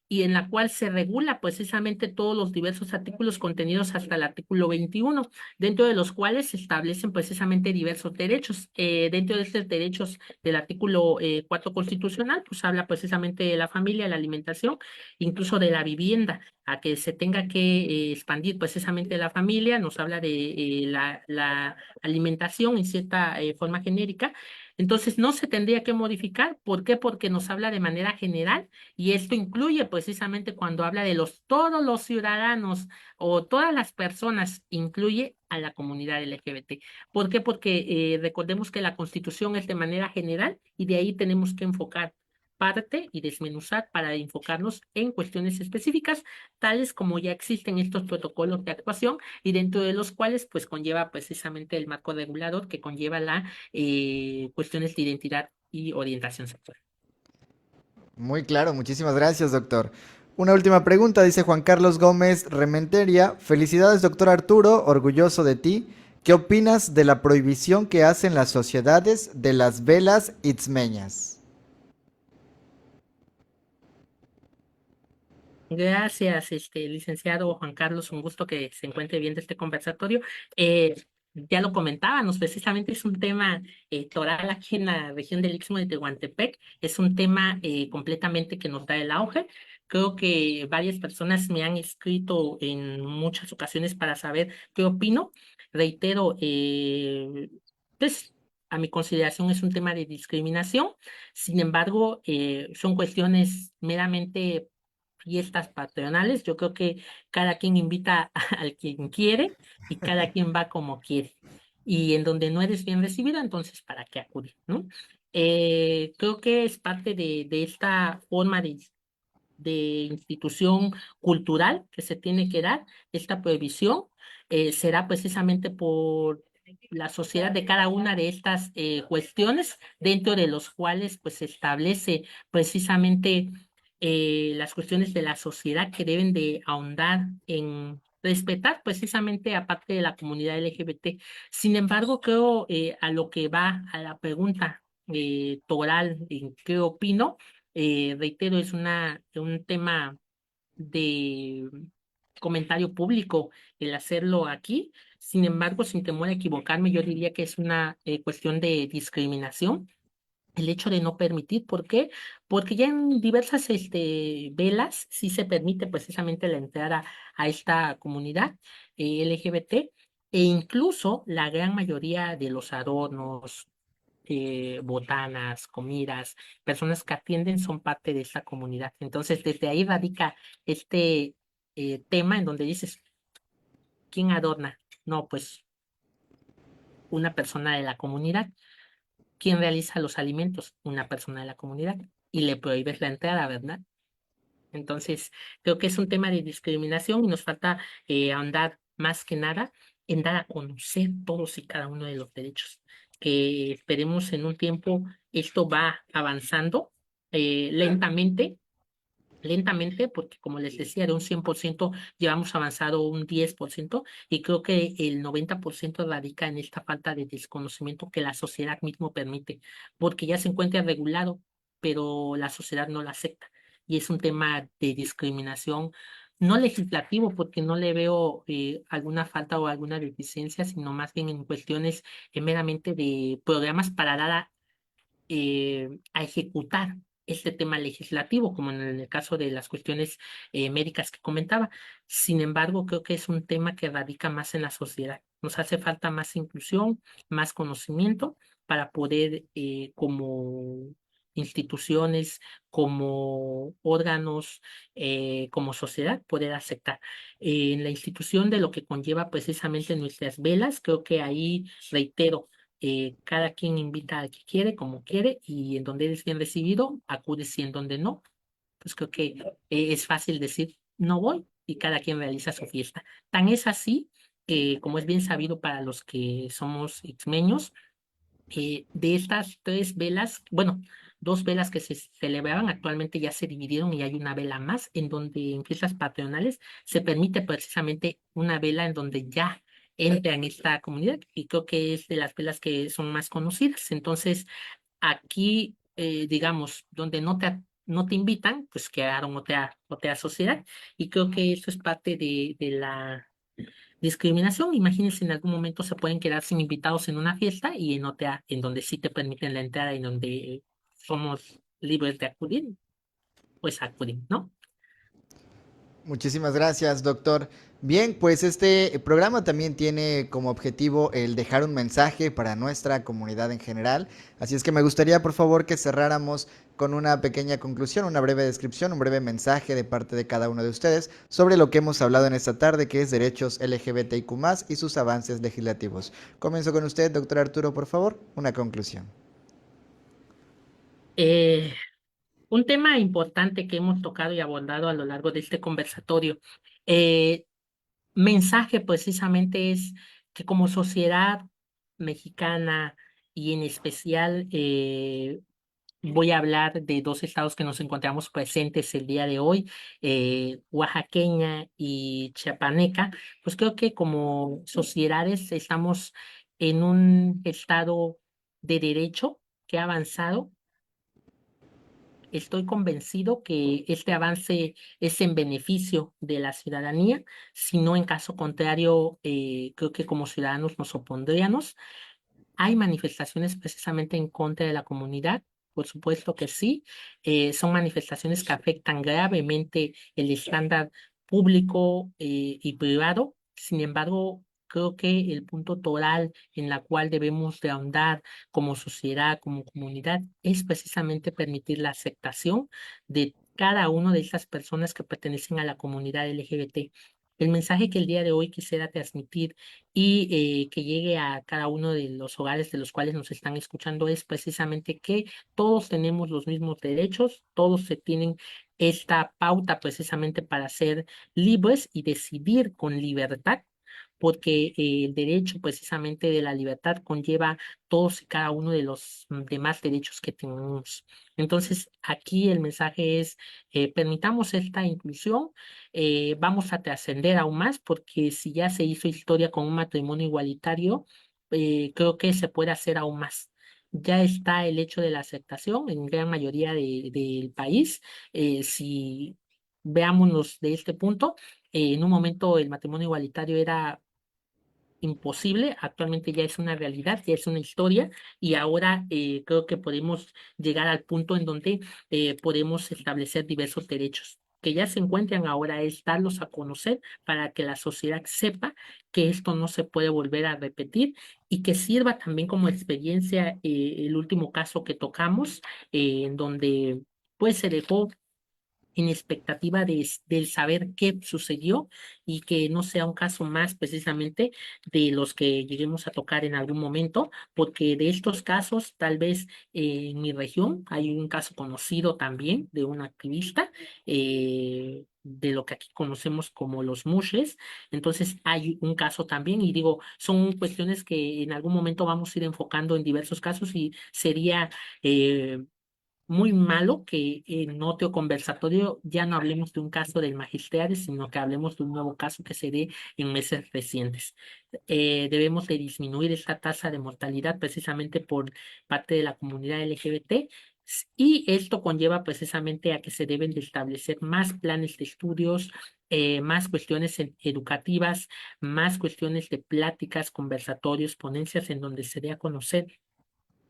y en la cual se regula precisamente todos los diversos artículos contenidos hasta el artículo 21, dentro de los cuales se establecen precisamente diversos derechos. Dentro de estos derechos del artículo cuarto constitucional, pues habla precisamente de la familia, la alimentación, incluso de la vivienda, a que se tenga que expandir precisamente la familia, nos habla de la alimentación en cierta forma genérica. Entonces, no se tendría que modificar. ¿Por qué? Porque nos habla de manera general y esto incluye precisamente cuando habla de todos los ciudadanos o todas las personas, incluye a la comunidad LGBT. ¿Por qué? Porque recordemos que la Constitución es de manera general y de ahí tenemos que enfocar parte y desmenuzar para enfocarnos en cuestiones específicas, tales como ya existen estos protocolos de actuación y dentro de los cuales pues conlleva precisamente el marco regulador que conlleva la cuestiones de identidad y orientación sexual. Muy claro, muchísimas gracias, doctor. Una última pregunta, dice Juan Carlos Gómez Rementeria. Felicidades, doctor Arturo, orgulloso de ti. ¿Qué opinas de la prohibición que hacen las sociedades de las velas itzmeñas? Gracias, licenciado Juan Carlos, un gusto que se encuentre bien de este conversatorio. Eh, ya lo comentábamos, precisamente es un tema toral aquí en la región del Istmo de Tehuantepec, es un tema completamente que nos da el auge. Creo que varias personas me han escrito en muchas ocasiones para saber qué opino. Reitero, pues a mi consideración es un tema de discriminación. Sin embargo, son cuestiones meramente fiestas patronales. Yo creo que cada quien invita al quien quiere y cada quien va como quiere. Y en donde no eres bien recibido, entonces, ¿para qué acudir, no? Creo que es parte de esta forma de institución cultural que se tiene que dar, esta prohibición, será precisamente por la sociedad de cada una de estas cuestiones, dentro de los cuales pues se establece precisamente las cuestiones de la sociedad que deben de ahondar en respetar precisamente aparte de la comunidad LGBT. Sin embargo, creo a lo que va a la pregunta toral, en qué opino, reitero, es un tema de comentario público el hacerlo aquí. Sin embargo, sin temor a equivocarme, yo diría que es una cuestión de discriminación. El hecho de no permitir, ¿por qué? Porque ya en diversas velas sí se permite precisamente la entrada a esta comunidad LGBT, e incluso la gran mayoría de los adornos, botanas, comidas, personas que atienden son parte de esta comunidad. Entonces, desde ahí radica este tema en donde dices, ¿quién adorna? No, pues una persona de la comunidad. ¿Quién realiza los alimentos? Una persona de la comunidad. Y le prohíbes la entrada, ¿verdad? Entonces, creo que es un tema de discriminación y nos falta ahondar más que nada en dar a conocer todos y cada uno de los derechos. Que esperemos en un tiempo esto va avanzando lentamente, lentamente, porque como les decía, de un 100% llevamos avanzado un 10% y creo que el 90% radica en esta falta de desconocimiento que la sociedad mismo permite, porque ya se encuentra regulado, pero la sociedad no lo acepta. Y es un tema de discriminación, no legislativo, porque no le veo alguna falta o alguna deficiencia, sino más bien en cuestiones meramente de programas para dar a ejecutar este tema legislativo, como en el caso de las cuestiones médicas que comentaba. Sin embargo, creo que es un tema que radica más en la sociedad. Nos hace falta más inclusión, más conocimiento para poder, como instituciones, como órganos, como sociedad, poder aceptar. En la institución de lo que conlleva precisamente nuestras velas, creo que ahí reitero, cada quien invita al que quiere, como quiere, y en donde eres bien recibido, acudes y en donde no. Pues creo que es fácil decir no voy y cada quien realiza su fiesta. Tan es así que, como es bien sabido para los que somos exmeños, de estas tres velas, bueno, dos velas que se celebraban, actualmente ya se dividieron y hay una vela más en donde en fiestas patronales se permite precisamente una vela en donde ya entra en esta comunidad y creo que es de las velas que son más conocidas. Entonces, aquí, digamos, donde no te invitan, pues crearon otra sociedad y creo que eso es parte de la discriminación. Imagínense, en algún momento se pueden quedar sin invitados en una fiesta y en otra en donde sí te permiten la entrada y donde somos libres de acudir, pues acuden, ¿no? Muchísimas gracias, doctor. Bien, pues este programa también tiene como objetivo el dejar un mensaje para nuestra comunidad en general. Así es que me gustaría, por favor, que cerráramos con una pequeña conclusión, una breve descripción, un breve mensaje de parte de cada uno de ustedes sobre lo que hemos hablado en esta tarde, que es derechos LGBTIQ+ y sus avances legislativos. Comienzo con usted, doctor Arturo, por favor, una conclusión. Eh, un tema importante que hemos tocado y abordado a lo largo de este conversatorio. eh, Mensaje precisamente es que como sociedad mexicana y en especial voy a hablar de dos estados que nos encontramos presentes el día de hoy, oaxaqueña y chiapaneca, pues creo que como sociedades estamos en un estado de derecho que ha avanzado estoy convencido que este avance es en beneficio de la ciudadanía, si no en caso contrario, creo que como ciudadanos nos opondríamos. Hay manifestaciones precisamente en contra de la comunidad, por supuesto que sí. Son manifestaciones que afectan gravemente el estándar público y privado. Sin embargo, creo que el punto toral en la cual debemos de ahondar como sociedad, como comunidad, es precisamente permitir la aceptación de cada una de esas personas que pertenecen a la comunidad LGBT. El mensaje que el día de hoy quisiera transmitir y que llegue a cada uno de los hogares de los cuales nos están escuchando es precisamente que todos tenemos los mismos derechos, todos se tienen esta pauta precisamente para ser libres y decidir con libertad, porque el derecho precisamente de la libertad conlleva todos y cada uno de los demás derechos que tenemos. Entonces, aquí el mensaje es, permitamos esta inclusión, vamos a trascender aún más, porque si ya se hizo historia con un matrimonio igualitario, creo que se puede hacer aún más. Ya está el hecho de la aceptación en gran mayoría del país. Si veámonos de este punto, en un momento el matrimonio igualitario era imposible, actualmente ya es una realidad, ya es una historia y ahora creo que podemos llegar al punto en donde podemos establecer diversos derechos que ya se encuentran ahora, es darlos a conocer para que la sociedad sepa que esto no se puede volver a repetir y que sirva también como experiencia el último caso que tocamos, en donde pues se dejó en expectativa del saber qué sucedió y que no sea un caso más precisamente de los que lleguemos a tocar en algún momento, porque de estos casos, tal vez en mi región hay un caso conocido también de un activista. De lo que aquí conocemos como los mushes, entonces hay un caso también y digo, son cuestiones que en algún momento vamos a ir enfocando en diversos casos y sería muy malo que en otro conversatorio ya no hablemos de un caso del magistrado, sino que hablemos de un nuevo caso que se dé en meses recientes. Debemos de disminuir esta tasa de mortalidad precisamente por parte de la comunidad LGBT. Y esto conlleva precisamente a que se deben de establecer más planes de estudios, más cuestiones educativas, más cuestiones de pláticas, conversatorios, ponencias en donde se dé a conocer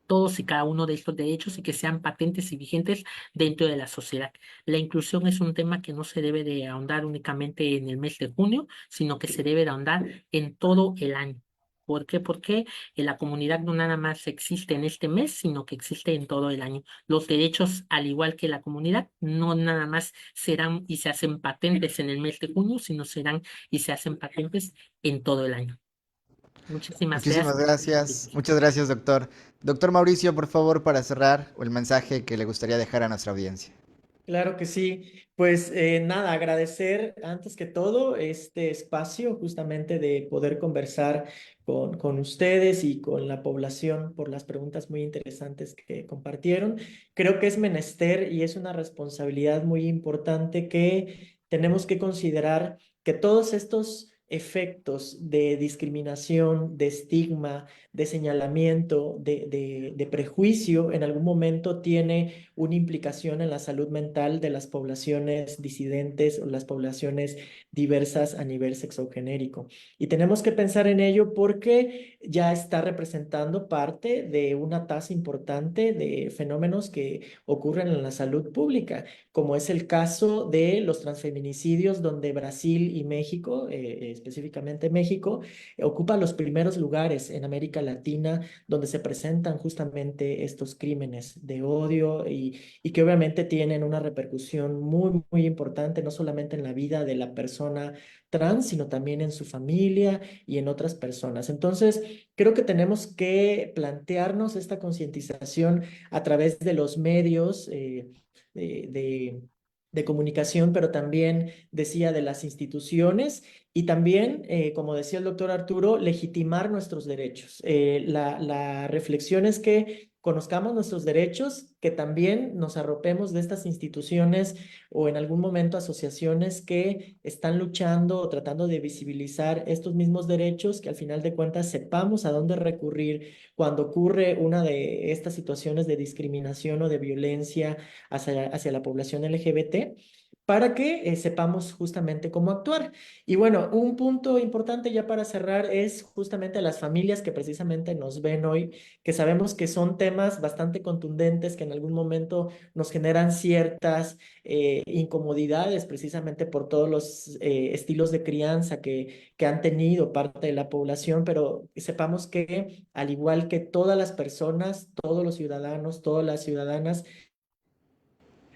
todos y cada uno de estos derechos y que sean patentes y vigentes dentro de la sociedad. La inclusión es un tema que no se debe de ahondar únicamente en el mes de junio, sino que se debe de ahondar en todo el año. ¿Por qué? Porque la comunidad no nada más existe en este mes, sino que existe en todo el año. Los derechos, al igual que la comunidad, no nada más serán y se hacen patentes en el mes de junio, sino serán y se hacen patentes en todo el año. Muchísimas Muchísimas gracias. gracias. Muchas gracias, doctor. Doctor Mauricio, por favor, para cerrar, el mensaje que le gustaría dejar a nuestra audiencia. Claro que sí. Pues nada, agradecer antes que todo este espacio justamente de poder conversar con ustedes y con la población por las preguntas muy interesantes que compartieron. Creo que es menester y es una responsabilidad muy importante que tenemos que considerar que todos estos efectos de discriminación, de estigma, de señalamiento, de prejuicio, en algún momento tiene una implicación en la salud mental de las poblaciones disidentes o las poblaciones diversas a nivel sexogenérico. Y tenemos que pensar en ello porque ya está representando parte de una tasa importante de fenómenos que ocurren en la salud pública, como es el caso de los transfeminicidios, donde Brasil y México, específicamente México, ocupa los primeros lugares en América Latina donde se presentan justamente estos crímenes de odio y que obviamente tienen una repercusión muy, muy importante, no solamente en la vida de la persona trans, sino también en su familia y en otras personas. Entonces, creo que tenemos que plantearnos esta concientización a través de los medios de, de de comunicación, pero también decía de las instituciones y también, como decía el doctor Arturo, legitimar nuestros derechos. La reflexión es que conozcamos nuestros derechos, que también nos arropemos de estas instituciones o en algún momento asociaciones que están luchando o tratando de visibilizar estos mismos derechos, que al final de cuentas sepamos a dónde recurrir cuando ocurre una de estas situaciones de discriminación o de violencia hacia la población LGBT, para que sepamos justamente cómo actuar. Y bueno, un punto importante ya para cerrar es justamente a las familias que precisamente nos ven hoy, que sabemos que son temas bastante contundentes que en algún momento nos generan ciertas incomodidades precisamente por todos los estilos de crianza que han tenido parte de la población, pero sepamos que al igual que todas las personas, todos los ciudadanos, todas las ciudadanas,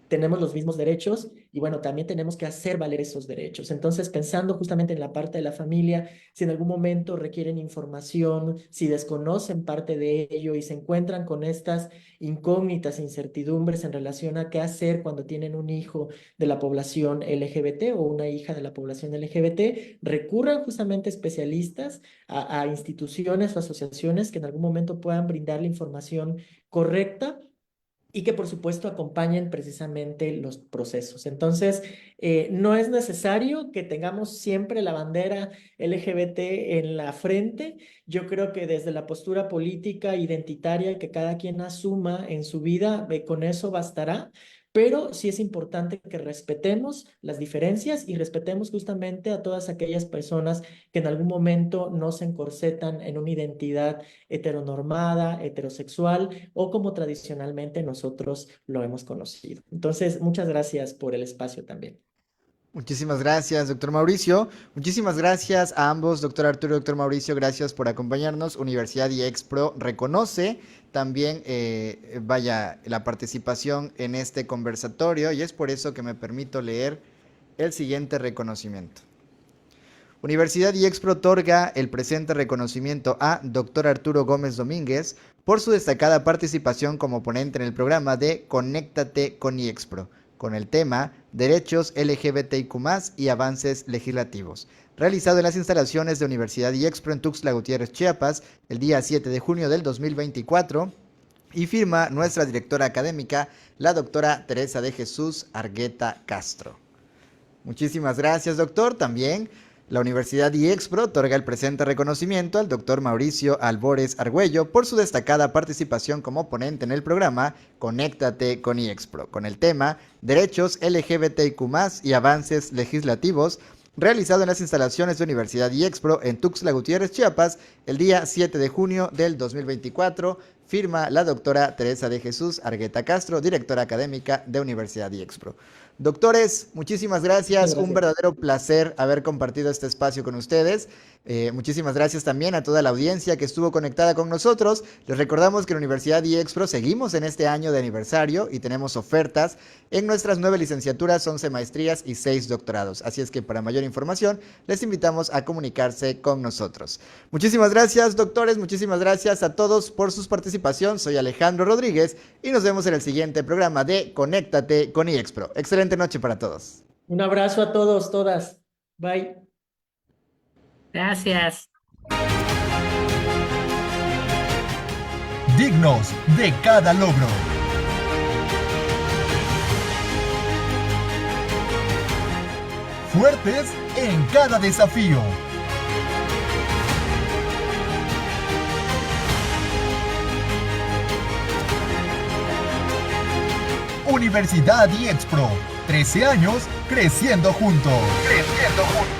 tenemos los mismos derechos y bueno, también tenemos que hacer valer esos derechos. Entonces, pensando justamente en la parte de la familia, si en algún momento requieren información, si desconocen parte de ello y se encuentran con estas incógnitas, incertidumbres en relación a qué hacer cuando tienen un hijo de la población LGBT o una hija de la población LGBT, recurran justamente a especialistas, a instituciones o asociaciones que en algún momento puedan brindar la información correcta y que por supuesto acompañen precisamente los procesos. Entonces, no es necesario que tengamos siempre la bandera LGBT en la frente. Yo creo que desde la postura política, identitaria que cada quien asuma en su vida, con eso bastará. Pero sí es importante que respetemos las diferencias y respetemos justamente a todas aquellas personas que en algún momento no se encorsetan en una identidad heteronormada, heterosexual o como tradicionalmente nosotros lo hemos conocido. Entonces, muchas gracias por el espacio también. Muchísimas gracias, doctor Mauricio. Muchísimas gracias a ambos, doctor Arturo y doctor Mauricio. Gracias por acompañarnos. Universidad IEXPRO reconoce también, la participación en este conversatorio y es por eso que me permito leer el siguiente reconocimiento. Universidad IEXPRO otorga el presente reconocimiento a doctor Arturo Gómez Domínguez por su destacada participación como ponente en el programa de Conéctate con IEXPRO, con el tema Derechos LGBTIQ+, y avances legislativos, realizado en las instalaciones de Universidad IEXPRO en Tuxtla Gutiérrez, Chiapas, el día 7 de junio del 2024, y firma nuestra directora académica, la doctora Teresa de Jesús Argueta Castro. Muchísimas gracias, doctor. También la Universidad IEXPRO otorga el presente reconocimiento al doctor Mauricio Albores Argüello por su destacada participación como ponente en el programa Conéctate con IEXPRO, con el tema Derechos LGBTIQ+, y avances legislativos, realizado en las instalaciones de Universidad IEXPRO en Tuxtla Gutiérrez, Chiapas, el día 7 de junio del 2024, firma la doctora Teresa de Jesús Argueta Castro, directora académica de Universidad IEXPRO. Doctores, muchísimas gracias. Un verdadero placer haber compartido este espacio con ustedes. Muchísimas gracias también a toda la audiencia que estuvo conectada con nosotros. Les recordamos que en la Universidad IEXPRO seguimos en este año de aniversario y tenemos ofertas en nuestras 9 licenciaturas, 11 maestrías y 6 doctorados. Así es que para mayor información les invitamos a comunicarse con nosotros. Muchísimas gracias, doctores. Muchísimas gracias a todos por su participación. Soy Alejandro Rodríguez y nos vemos en el siguiente programa de Conéctate con IEXPRO. Excelente noche para todos. Un abrazo a todos, todas. Bye. Gracias. Dignos de cada logro. Fuertes en cada desafío. Universidad IEXPRO. 13 años creciendo juntos. Creciendo juntos.